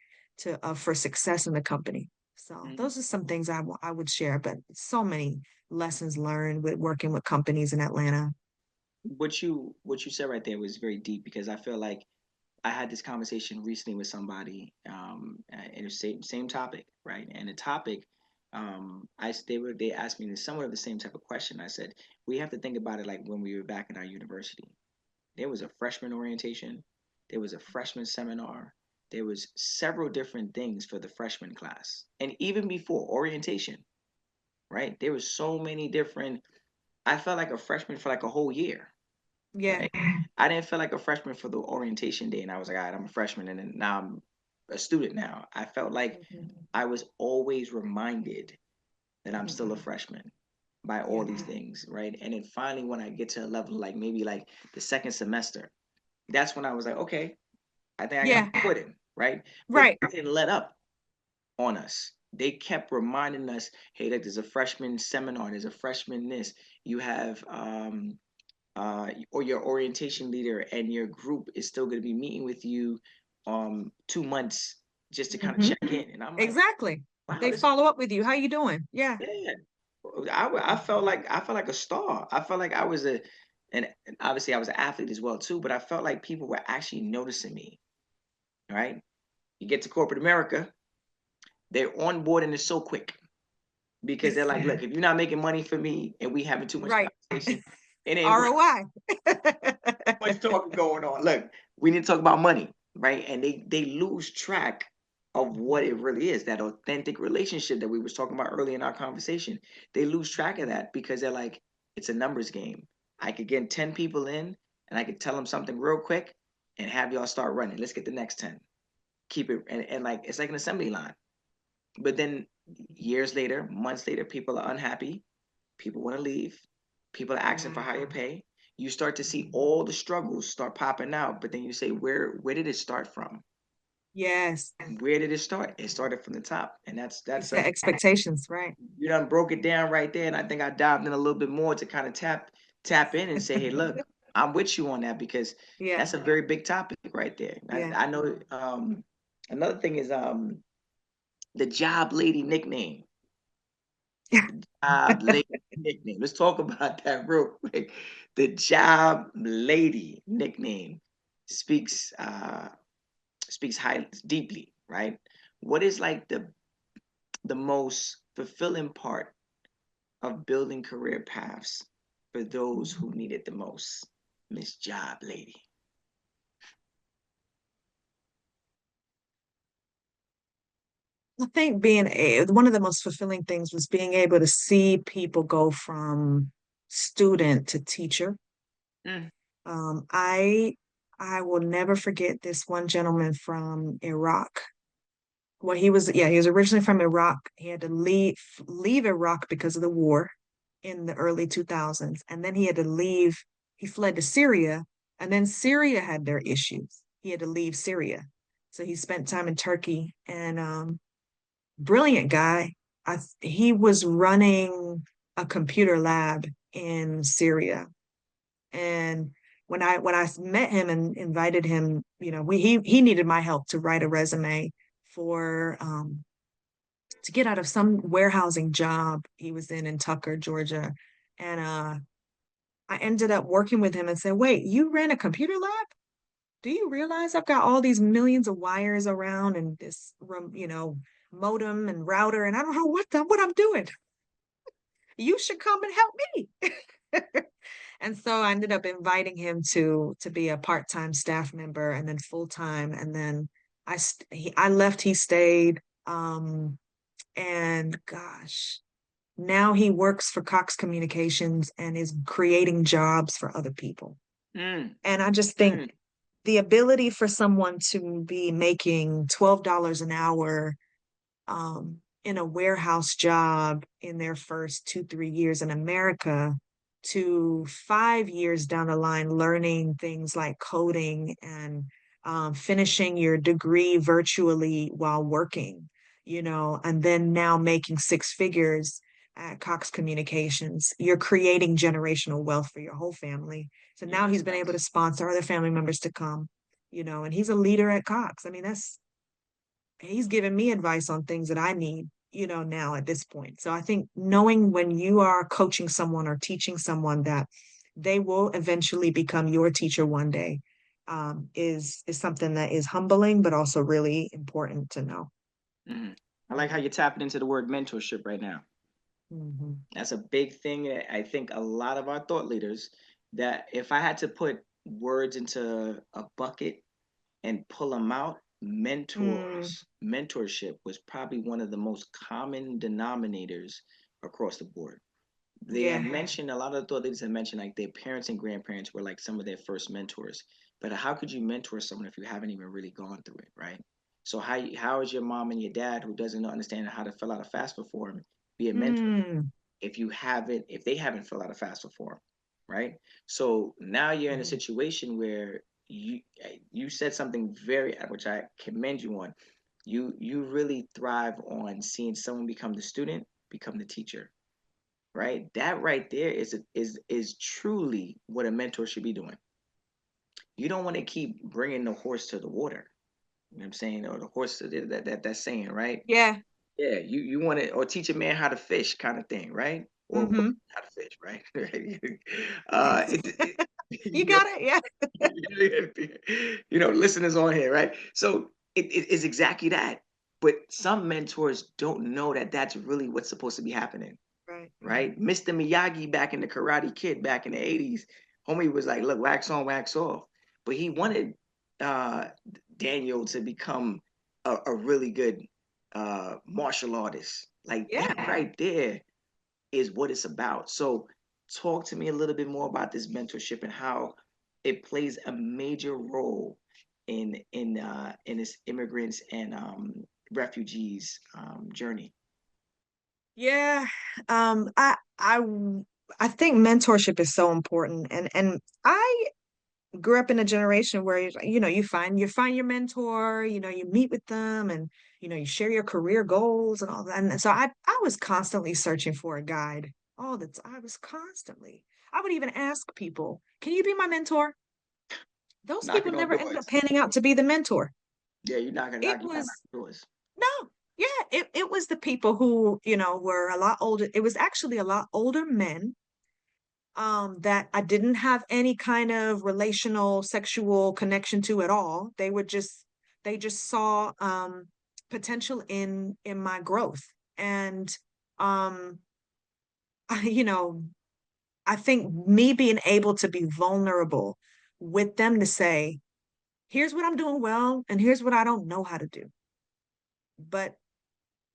For success in the company. So mm. those are some things I would share, but so many lessons learned with working with companies in Atlanta. What you said right there was very deep because I feel like I had this conversation recently with somebody, in the same topic, right? And the topic, they asked me somewhat of the same type of question. I said we have to think about it like when we were back in our university. There was a freshman orientation, there was a freshman seminar, there was several different things for the freshman class, and even before orientation, right? There was so many different. I felt like a freshman for like a whole year, Yeah. right? I didn't feel like a freshman for the orientation day, and I was like, all right, I'm a freshman, and then now I'm a student now. I felt like Mhm. I was always reminded that I'm still a Mhm. freshman by all Yeah. these things, right? And then finally, when I get to a level like maybe like the second semester, that's when I was like, okay, I think I got Yeah. my foot in, right? But Right. they didn't let up on us. They kept reminding us, hey, look, there's a freshman seminar, there's a freshman this. You have or your orientation leader and your group is still going to be meeting with you 2 months just to kind of Hmm. check in. And I'm like, Exactly. wow, They this is follow up with you. How you doing? Yeah. yeah. I felt like a star. I felt like I was and obviously I was an athlete as well too, but I felt like people were actually noticing me, right? You get to corporate America, their onboarding is so quick because they're like, look, if you're not making money for me and we having too much Right. conversation, it ain't worth ROI. much talking going on. Look, we need to talk about money, right? And they lose track of what it really is, that authentic relationship that we was talking about earlier in our conversation. They lose track of that because they're like, it's a numbers game. I could get 10 people in and I could tell them something real quick and have y'all start running. Let's get the next 10. Keep it and like it's like an assembly line. But then years later, months later, people are unhappy. People want to leave. People are asking for Yeah. higher pay. You start to see all the struggles start popping out, but then you say, where did it start from? Yes. Where did it start? It started from the top, and You that's set expectations, right? you done broke it down right there. And I think I dived in a little bit more to kind of tap in and say, hey, look, I'm with you on that because Yeah. that's a very big topic right there. Yeah. I know. Another thing is the job lady nickname. Job lady nickname. Let's talk about that real quick. The job lady nickname speaks speaks high deeply, right? What is like the most fulfilling part of building career paths for those who need it the most? Miss Job Lady. I think one of the most fulfilling things was being able to see people go from student to teacher. Mm, Um, I I will never forget this one gentleman from Iraq. Well, he was originally from Iraq. He had to leave Iraq because of the war in the early 2000s. And then he had to leave, he fled to Syria, and then Syria had their issues. He had to leave Syria. So he spent time in Turkey and brilliant guy. He was running a computer lab in Syria. And when I met him and invited him, he needed my help to write a resume for to get out of some warehousing job he was in Tucker, Georgia. And I ended up working with him and said, "Wait, you ran a computer lab? Do you realize I've got all these millions of wires around and this modem and router, and I don't know what I'm doing. You should come and help me." And so I ended up inviting him to be a part-time staff member and then full-time. And then I left, he stayed. And gosh, now he works for Cox Communications and is creating jobs for other people. Mm, And I just mm. think the ability for someone to be making $12 an hour in a warehouse job in their first 2, 3 years in America to 5 years down the line, learning things like coding and finishing your degree virtually while working, and then now making six figures at Cox Communications. You're creating generational wealth for your whole family. So now he's Yes, been able to yes. sponsor other family members to come, and he's a leader at Cox. I mean, he's giving me advice on things that I need, now at this point. So I think knowing when you are coaching someone or teaching someone that they will eventually become your teacher one day, is something that is humbling, but also really important to know. Mhm. I like how you're tapping into the word mentorship right now. Mm-hmm. That's a big thing that I think a lot of our thought leaders, that if I had to put words into a bucket and pull them out, Mm, mentorship was probably one of the most common denominators across the board. They had yeah. mentioned, a lot of the thought leaders had mentioned like their parents and grandparents were like some of their first mentors. But how could you mentor someone if you haven't even really gone through it, right? So how is your mom and your dad, who doesn't understand how to fill out a FAFSA form, be a mentor Mm, if they haven't filled out a FAFSA form, right? So now you're in a mhm. situation where you said something very, which I commend you on. You really thrive on seeing someone become the student, become the teacher, right? That right there is truly what a mentor should be doing. You don't want to keep bringing the horse to the water. You know what I'm saying? Or the horse to that saying, right? Yeah. Yeah, you want to, or teach a man how to fish, kind of thing, right? Or women Mm-hmm. how to fish, right? it, You you got it. Yeah. listeners on here, right? So it is exactly that. But some mentors don't know that that's really what's supposed to be happening, Right. Right. right? Mr. Miyagi back in the Karate Kid back in the 80s, homie was like, look, wax on, wax off. But he wanted uh, Daniel to become a really good martial artist. Like that Yeah. right there is what it's about. So talk to me a little bit more about this mentorship and how it plays a major role in this immigrants and refugees journey. Yeah. I think mentorship is so important, and I grew up in a generation where you find your mentor, you meet with them, and you share your career goals and all that. And so I was constantly searching for a guide. All the time. I would even ask people, "Can you be my mentor?" Those people Knocking on never ended up doors. panning out to be the mentor. Yeah, you're not gonna It knock, you're not was knocking doors. No, yeah, it was the people who, were a lot older. It was actually a lot older men that I didn't have any kind of relational sexual connection to at all. They just saw potential in my growth. And um I, I think me being able to be vulnerable with them to say, here's what I'm doing well and here's what I don't know how to do. But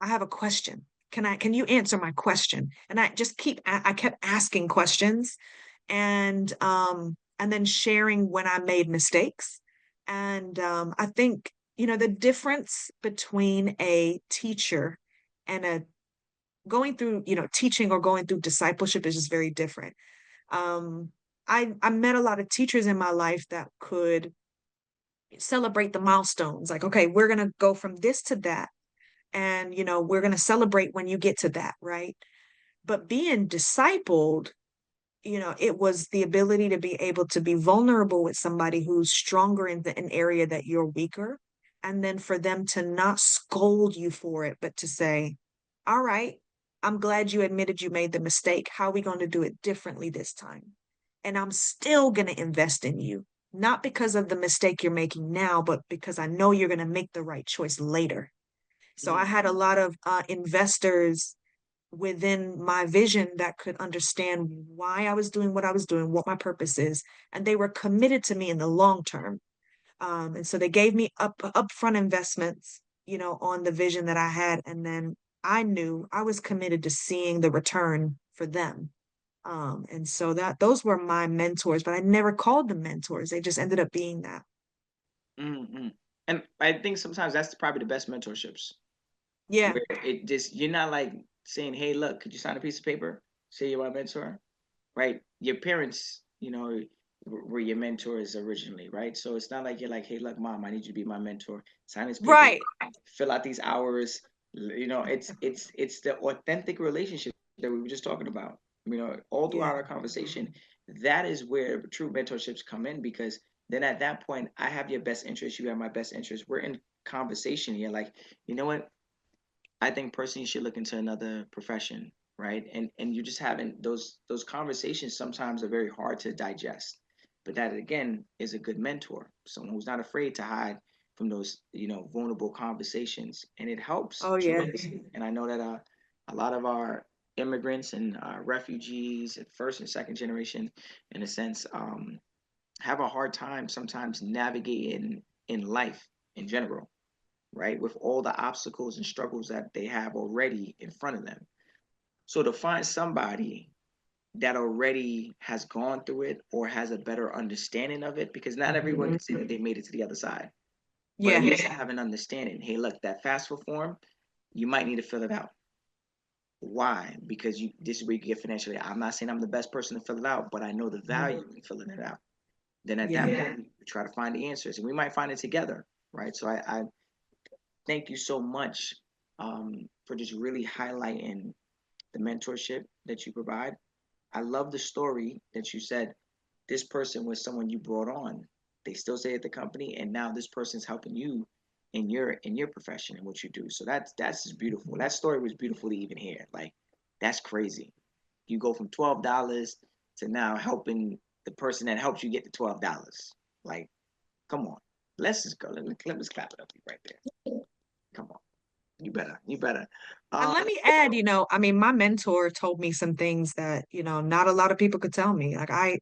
I have a question. Can you answer my question? And I kept asking questions and then sharing when I made mistakes. And I think, the difference between a teacher and a going through, teaching or going through discipleship is just very different. Um, I met a lot of teachers in my life that could celebrate the milestones. Like, okay, we're gonna go from this to that and we're going to celebrate when you get to that, right? But being discipled, it was the ability to be able to be vulnerable with somebody who's stronger in an area that you're weaker. And then for them to not scold you for it, but to say, all right, I'm glad you admitted you made the mistake. How are we going to do it differently this time? And I'm still going to invest in you, not because of the mistake you're making now, but because I know you're going to make the right choice later. So I Mm, had a lot of investors within my vision that could understand why I was doing what I was doing, what my purpose is, and they were committed to me in the long term. And so they gave me upfront investments, on the vision that I had, and then I knew I was committed to seeing the return for them. And so those were my mentors, but I never called them mentors. They just ended up being that. mm. And I think sometimes that's probably the best mentorships, Yeah, where it just you're not like saying, "Hey, look, could you sign a piece of paper? Say you're my mentor." Right? Your parents, were your mentors originally, right? So it's not like you're like, hey, look, mom, I need you to be my mentor. Sign this paper, right. fill out these hours. It's the authentic relationship that we were just talking about. All throughout Yeah. our conversation, that is where true mentorships come in because then at that point, I have your best interest, you have my best interest. We're in conversation here. Like, you know what? I think personally you should look into another profession, right? And you just having those conversations sometimes are very hard to digest. But that again is a good mentor, someone who's not afraid to hide from those, vulnerable conversations. And it helps Oh, yeah. tremendously. And I know that a lot of our immigrants and refugees and first and second generation, in a sense, have a hard time sometimes navigating in life in general, right? With all the obstacles and struggles that they have already in front of them. So to find somebody that already has gone through it or has a better understanding of it, because not everyone can say that they made it to the other side, but at Yeah. least have an understanding. Hey, look, that FAFSA form, you might need to fill it out. Why? Because this is where you get financially. I'm not saying I'm the best person to fill it out, but I know the value in filling it out. Then at that Yeah. point, we try to find the answers, and we might find it together, right? So I thank you so much for just really highlighting the mentorship that you provide. I love the story that you said this person was someone you brought on. They still stay at the company, and now this person's helping you in your profession and what you do. So that's just beautiful. That story was beautiful to even hear. Like that's crazy. You go from $12 to now helping the person that helps you get to $12. Like, come on, let's just go. Let's clap it up right there. Come on. You better. You better. And Um, let me add, I mean, my mentor told me some things that, not a lot of people could tell me. Like I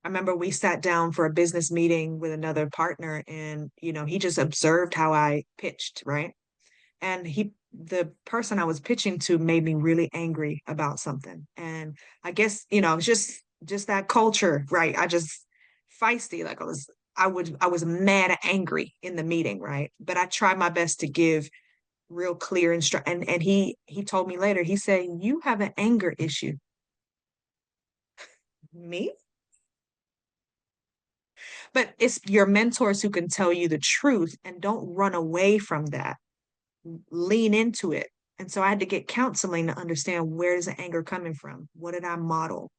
remember we sat down for a business meeting with another partner and, he just observed how I pitched, right? And the person I was pitching to made me really angry about something. And I guess, it's just that culture, right? I just feisty, like I was mad and angry in the meeting, right? But I tried my best to give real clear and he told me later, he said, you have an anger issue. Me? But it's your mentors who can tell you the truth and don't run away from that. Lean into it. And so I had to get counseling to understand where is the anger coming from? What did I model?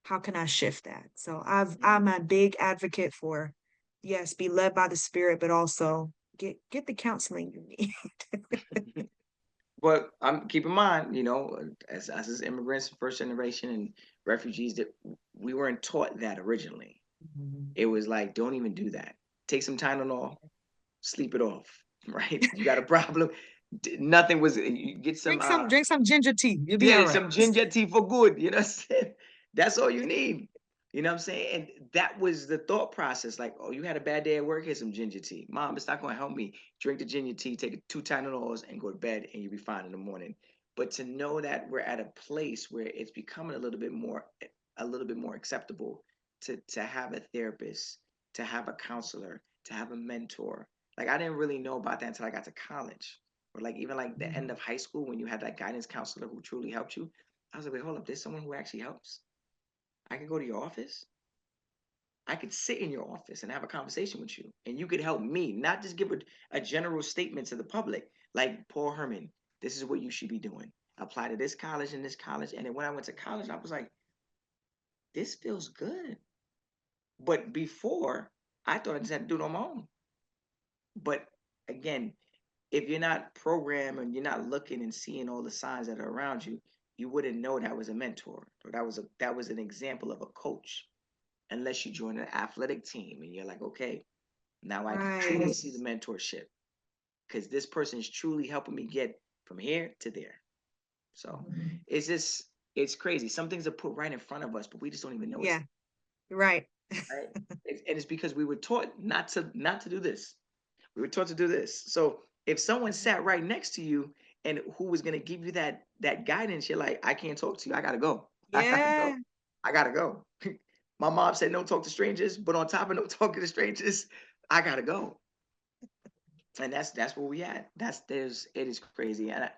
How can I shift that? So I'm a big advocate for yes, be led by the spirit, but also get the counseling you need. but I'm keep in mind, as immigrants, first generation, and refugees, that we weren't taught that originally. It was like, don't even do that. Take some Tylenol, sleep it off. Right? You got a problem. Nothing was. You get some. Drink some ginger tea. You'll be Yeah, all right. some ginger tea for good. You know what I'm saying? That's all you need. You know what I'm saying? And that was the thought process. Like, oh, you had a bad day at work, here's some ginger tea. Mom, it's not going to help me. Drink the ginger tea, take two Tylenols, and go to bed, and you'll be fine in the morning. But to know that we're at a place where it's becoming a little bit more acceptable to have a therapist, to have a counselor, to have a mentor. Like I didn't really know about that until I got to college or like even like the end of high school when you had that guidance counselor who truly helped you. I was like, wait, hold up, there's someone who actually helps. I could go to your office. I could sit in your office and have a conversation with you, and you could help me, not just give a general statement to the public, like Paul Herman. This is what you should be doing. Apply to this college and this college. And then when I went to college, I was like, this feels good. But before, I thought I just had to do it on my own. But again, if you're not programmed and you're not looking and seeing all the signs that are around you, you wouldn't know that was a mentor or that was an example of a coach unless you join an athletic team and you're like, okay, now I truly Right. see the mentorship because this person is truly helping me get from here to there. So it's just it's crazy. Some things are put right in front of us, but we just don't even know it's Yeah, right. right. And it's because we were taught not to do this. We were taught to do this. So if someone sat right next to you and who was going to give you that guidance, you're like, I can't talk to you. I gotta go. I gotta go. Yeah. I gotta go. My mom said no talk to strangers, but on top of no talking to strangers, I gotta go. And that's where we at. That's there's it is crazy. And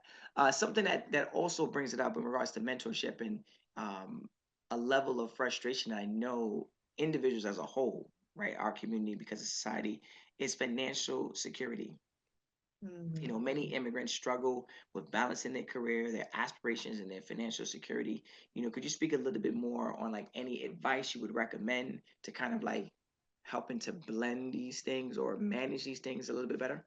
something that also brings it up in regards to mentorship and um, a level of frustration I know individuals as a whole, right, our community because of society, is financial security. You Mhm. know, many immigrants struggle with balancing their career, their aspirations, and their financial security. You know, could you speak a little bit more on like any advice you would recommend to kind of like helping to blend these things or manage these things a little bit better?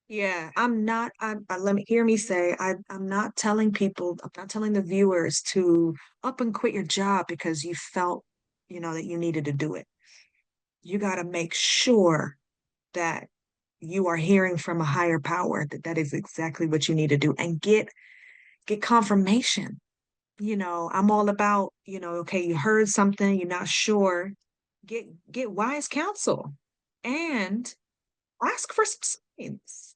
Yeah, I'm not, let me hear me say, I'm not telling people, I'm not telling the viewers to up and quit your job because you felt, that you needed to do it. You got to make sure that you are hearing from a higher power that that is exactly what you need to do and get confirmation. I'm all about, okay, you heard something, you're not sure, get wise counsel and ask for some signs.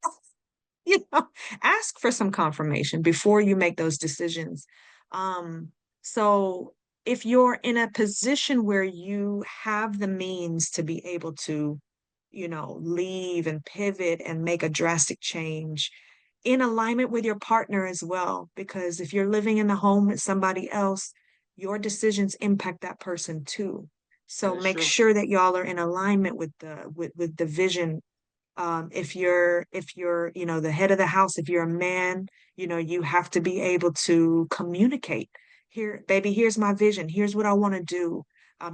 you know, ask for some confirmation before you make those decisions. Um, so if you're in a position where you have the means to be able to, leave and pivot and make a drastic change in alignment with your partner as well, because if you're living in the home with somebody else, your decisions impact that person too. That So is make true. sure that y'all are in alignment with the vision. If you're the head of the house, if you're a man, you have to be able to communicate. Here, baby, here's my vision. Here's what I want to do.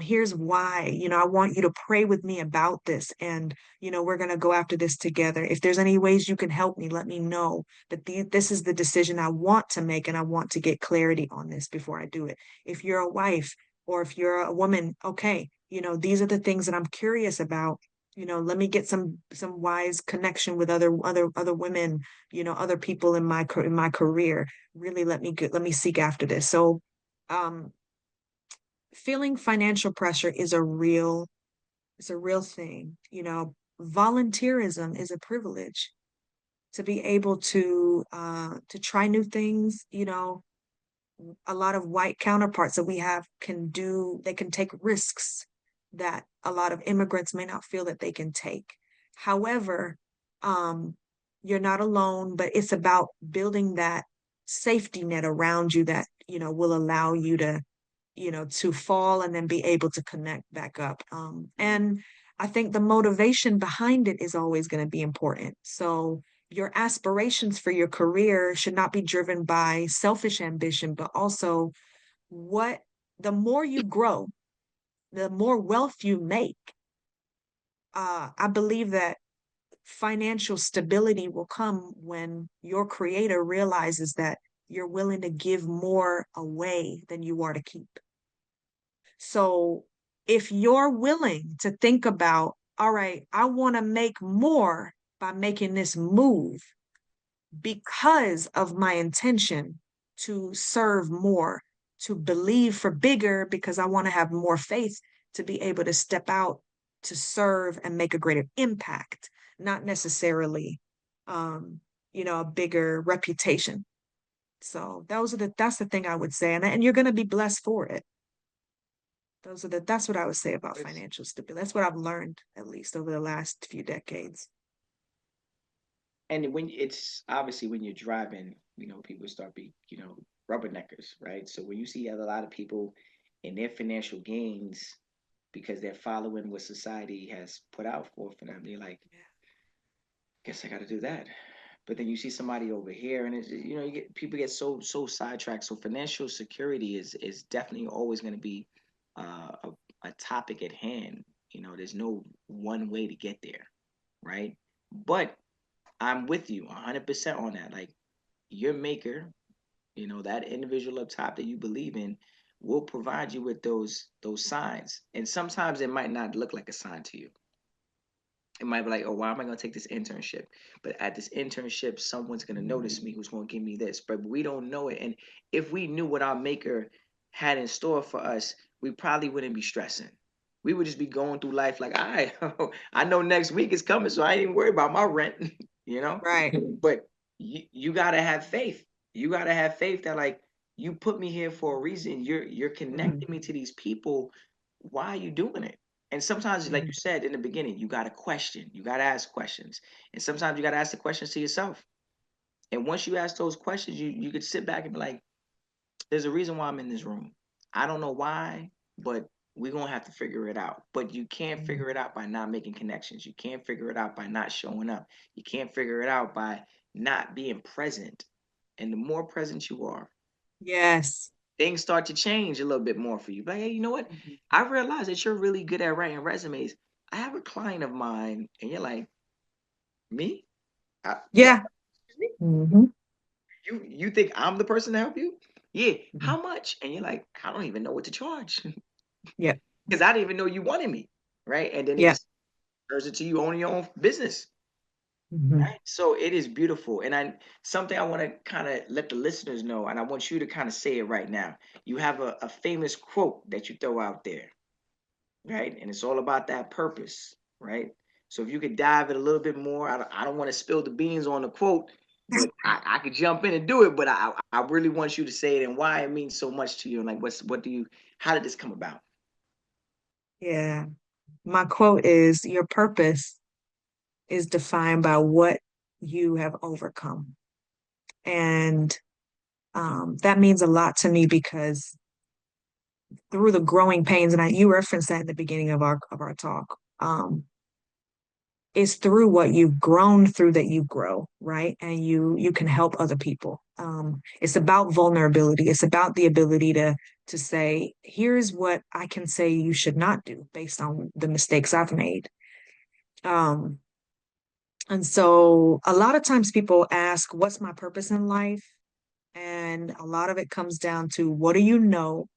Here's why. I want you to pray with me about this, and we're gonna go after this together. If there's any ways you can help me, let me know. But this is the decision I want to make, and I want to get clarity on this before I do it. If you're a wife or if you're a woman, okay, these are the things that I'm curious about. Let me get some wise connection with other women, other people in my career. Really let me seek after this. So um feeling financial pressure is a real thing. Volunteerism is a privilege to be able to try new things. A lot of white counterparts that we have they can take risks that a lot of immigrants may not feel that they can take. However, um, you're not alone, but it's about building that safety net around you that, will allow you to fall and then be able to connect back up. Mm. And I think the motivation behind it is always going to be important. So your aspirations for your career should not be driven by selfish ambition, but also what the more you grow, the more wealth you make. I believe that financial stability will come when your creator realizes that you're willing to give more away than you are to keep. So if you're willing to think about, all right, I want to make more by making this move because of my intention to serve more, to believe for bigger, because I want to have more faith to be able to step out to serve and make a greater impact, not necessarily, um, a bigger reputation. So that's the thing I would say, and you're going to be blessed for it. That's what I would say about It's financial stability. That's what I've learned, at least over the last few decades. and when it's obviously when you're driving, you know, people start be, you know, rubberneckers, right? So when you see a lot of people in their financial gains because they're following what society has put out for them, you're like, guess I got to do that. But then you see somebody over here, and it's, you know, people get so sidetracked. So financial security is definitely always going to be a, a topic at hand. There's no one way to get there, right? But I'm with you 100% on that. Like your maker, that individual up top that you believe in will provide you with those signs. And sometimes it might not look like a sign to you. It might be like, oh, why am I going to take this internship? But at this internship, someone's going to notice me who's going to give me this. But we don't know it. And if we knew what our maker had in store for us, we probably wouldn't be stressing. We would just be going through life like, all right, I know next week is coming, so I ain't even worry about my rent, you know? Right. But you got to have faith. You got to have faith that, like, you put me here for a reason. You're connecting me to these people. Why are you doing it? And sometimes, like you Mhm. said in the beginning, you got to question, you got to ask questions. And sometimes you got to ask the questions to yourself. And once you ask those questions, you could sit back and be like, there's a reason why I'm in this room. I don't know why, but we're going to have to figure it out. But you can't figure it out by not making connections. You can't figure it out by not showing up. You can't figure it out by not being present. And the more present you are, Yes. things start to change a little bit more for you. But hey, you know what? Mhm. I realize that you're really good at writing resumes. I have a client of mine, and you're like, me? What? Yeah. Hmm. You think I'm the person to help you? Yeah. How much? And you're like, I don't even know what to charge Yep. because I didn't even know you wanted me, right? And then it Yep. just turns into you owning your own business, Hmm. right? So it is beautiful, and something I want to kind of let the listeners know, and I want you to kind of say it right now. You have a famous quote that you throw out there, right? And it's all about that purpose, right? So if you could dive it a little bit more, I don't want to spill the beans on the quote, but I could jump in and do it. But I really want you to say it and why it means so much to you, and like how did this come about? Yeah. My quote is your purpose is defined by what you have overcome. And that means a lot to me because through the growing pains, and you referenced that at the beginning of our talk, it's through what you've grown through that you grow, right? And you can help other people. It's about vulnerability. It's about the ability to say, here's what I can say you should not do based on the mistakes I've made. Um, and so a lot of times people ask, what's my purpose in life? And a lot of it comes down to what do you know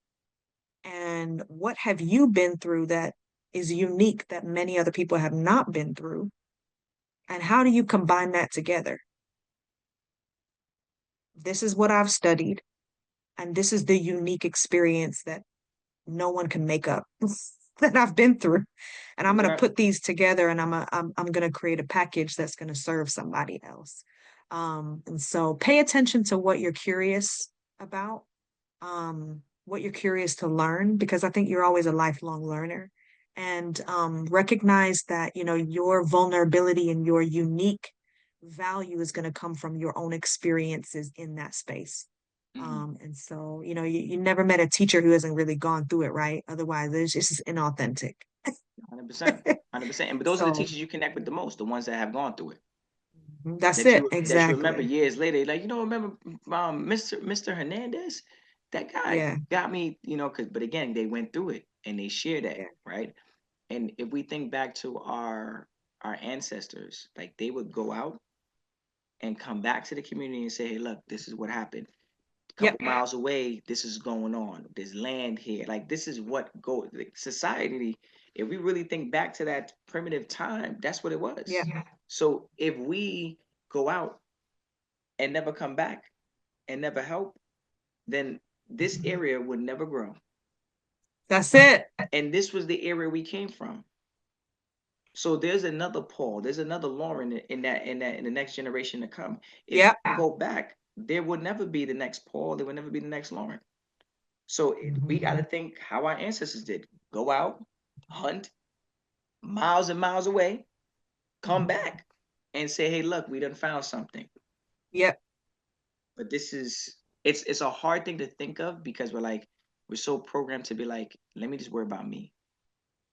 and what have you been through that is unique that many other people have not been through? And how do you combine that together? This is what I've studied, and this is the unique experience that no one can make up that I've been through. And I'm going to Exactly. put these together and I'm going to create a package that's going to serve somebody else. And so pay attention to what you're curious about, what you're curious to learn, because I think you're always a lifelong learner. And recognize that, your vulnerability and your unique value is going to come from your own experiences in that space. Mm-hmm. And so, you never met a teacher who hasn't really gone through it, right? Otherwise, it's just inauthentic. 100%, 100%. And but those are the So teachers you connect with the most, the ones that have gone through it. that's That it. you remember Exactly. years later, like remember Mr. Hernandez, that guy Yeah. got me, because but again they went through it and they shared that, Yeah. right? And if we think back to our ancestors, like they would go out and come back to the community and say, hey, look, this is what happened. A couple Yep. miles away, this is going on. There's land here. Like this is what go like, society. If we really think back to that primitive time, that's what it was. Yeah. So if we go out and never come back and never help, then this area would never grow. That's it. And this was the area we came from. So there's another Paul, there's another Lauren in the next generation to come. If Yep. you go back, there would never be the next Paul, there would never be the next Lauren. So we got to think how our ancestors did. Go out, hunt miles and miles away, come back and say, hey, look, we done found something. Yep. But it's a hard thing to think of because we're so programmed to be like, let me just worry about me.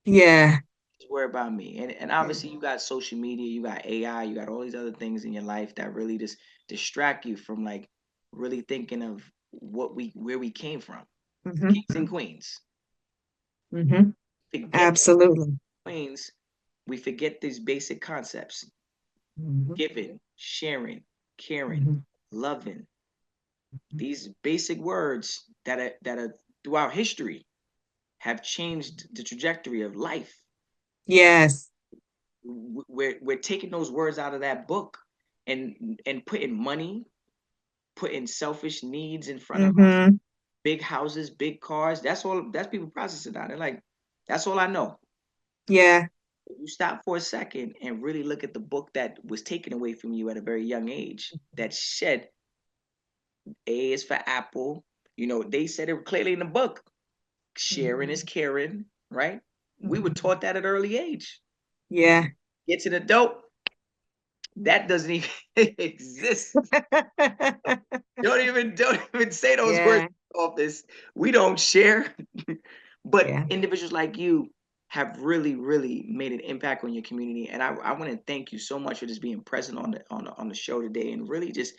Yeah. Just worry about me. And Yeah. obviously you got social media, you got AI, you got all these other things in your life that really just distract you from like really thinking of where we came from. Hmm. Kings and queens. Hmm. Forget Absolutely. things. We forget these basic concepts: Hmm. giving, sharing, caring, Hmm. loving. These basic words that are throughout history have changed the trajectory of life. Yes. We're taking those words out of that book and putting money, putting selfish needs in front of us, Hmm. big houses, big cars. That's all. That's people processing now. They're like, that's all I know. Yeah. You stop for a second and really look at the book that was taken away from you at a very young age. That said, A is for Apple. You know, they said it clearly in the book. Sharing is Hmm. caring, right? We were Hmm. taught that at an early age. Yeah. It's an adult that doesn't even exist. Don't even say those words Yeah. in office. We don't share. But Yeah. individuals like you have really made an impact on your community. And I want to thank you so much for just being present on the show today and really just,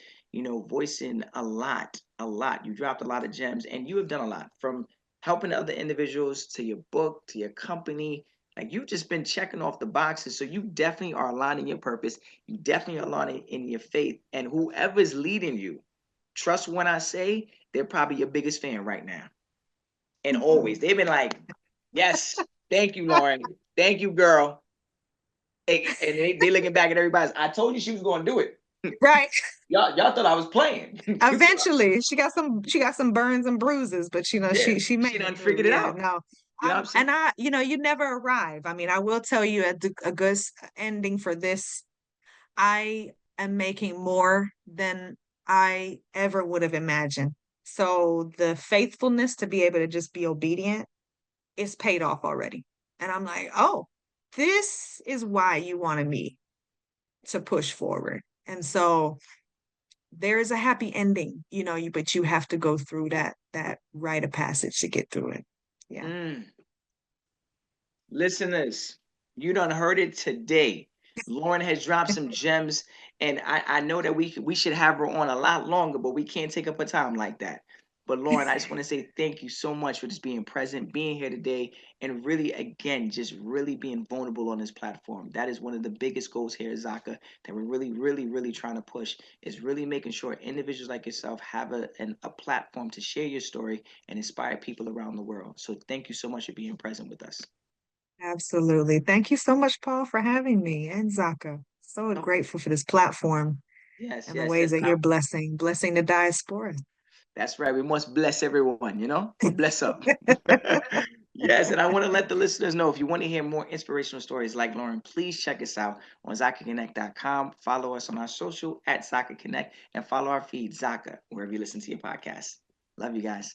voicing a lot, a lot. You dropped a lot of gems and you have done a lot from helping other individuals to your book, to your company. Like you've just been checking off the boxes. So you definitely are aligning your purpose. You definitely are aligning in your faith. And whoever's leading you, trust when I say they're probably your biggest fan right now. And always. They've been like, yes, thank you, Lauren. Thank you, girl. And they looking back at everybody's, I told you she was gonna do it. Right. Y'all thought I was playing. Eventually, she got some burns and bruises, but Yeah, she she made done it through. figured it Yeah, out. no. You know what I'm saying? You never arrive. I mean, I will tell you a good ending for this. I am making more than I ever would have imagined. So the faithfulness to be able to just be obedient is paid off already. And I'm like, oh, this is why you wanted me to push forward. And so there is a happy ending, but you have to go through that rite of passage to get through it. Yeah. Mm. Listeners, you done heard it today. Lauren has dropped some gems, and I know that we should have her on a lot longer, but we can't take up her time like that. But Lauren, I just want to say thank you so much for just being present, being here today, and really again just really being vulnerable on this platform. That is one of the biggest goals here at Zaka that we're really trying to push is really making sure individuals like yourself have a platform to share your story and inspire people around the world. So thank you so much for being present with us. Absolutely. Thank you so much, Paul, for having me and Zaka. So No, grateful for this platform yes, and the yes, ways yes. that you're blessing the diaspora. That's right. We must bless everyone, but bless up. Yes, and I want to let the listeners know if you want to hear more inspirational stories like Lauren, please check us out on ZakaConnect.com. Follow us on our social at Zaka Connect and follow our feed, Zaka, wherever you listen to your podcast. Love you guys.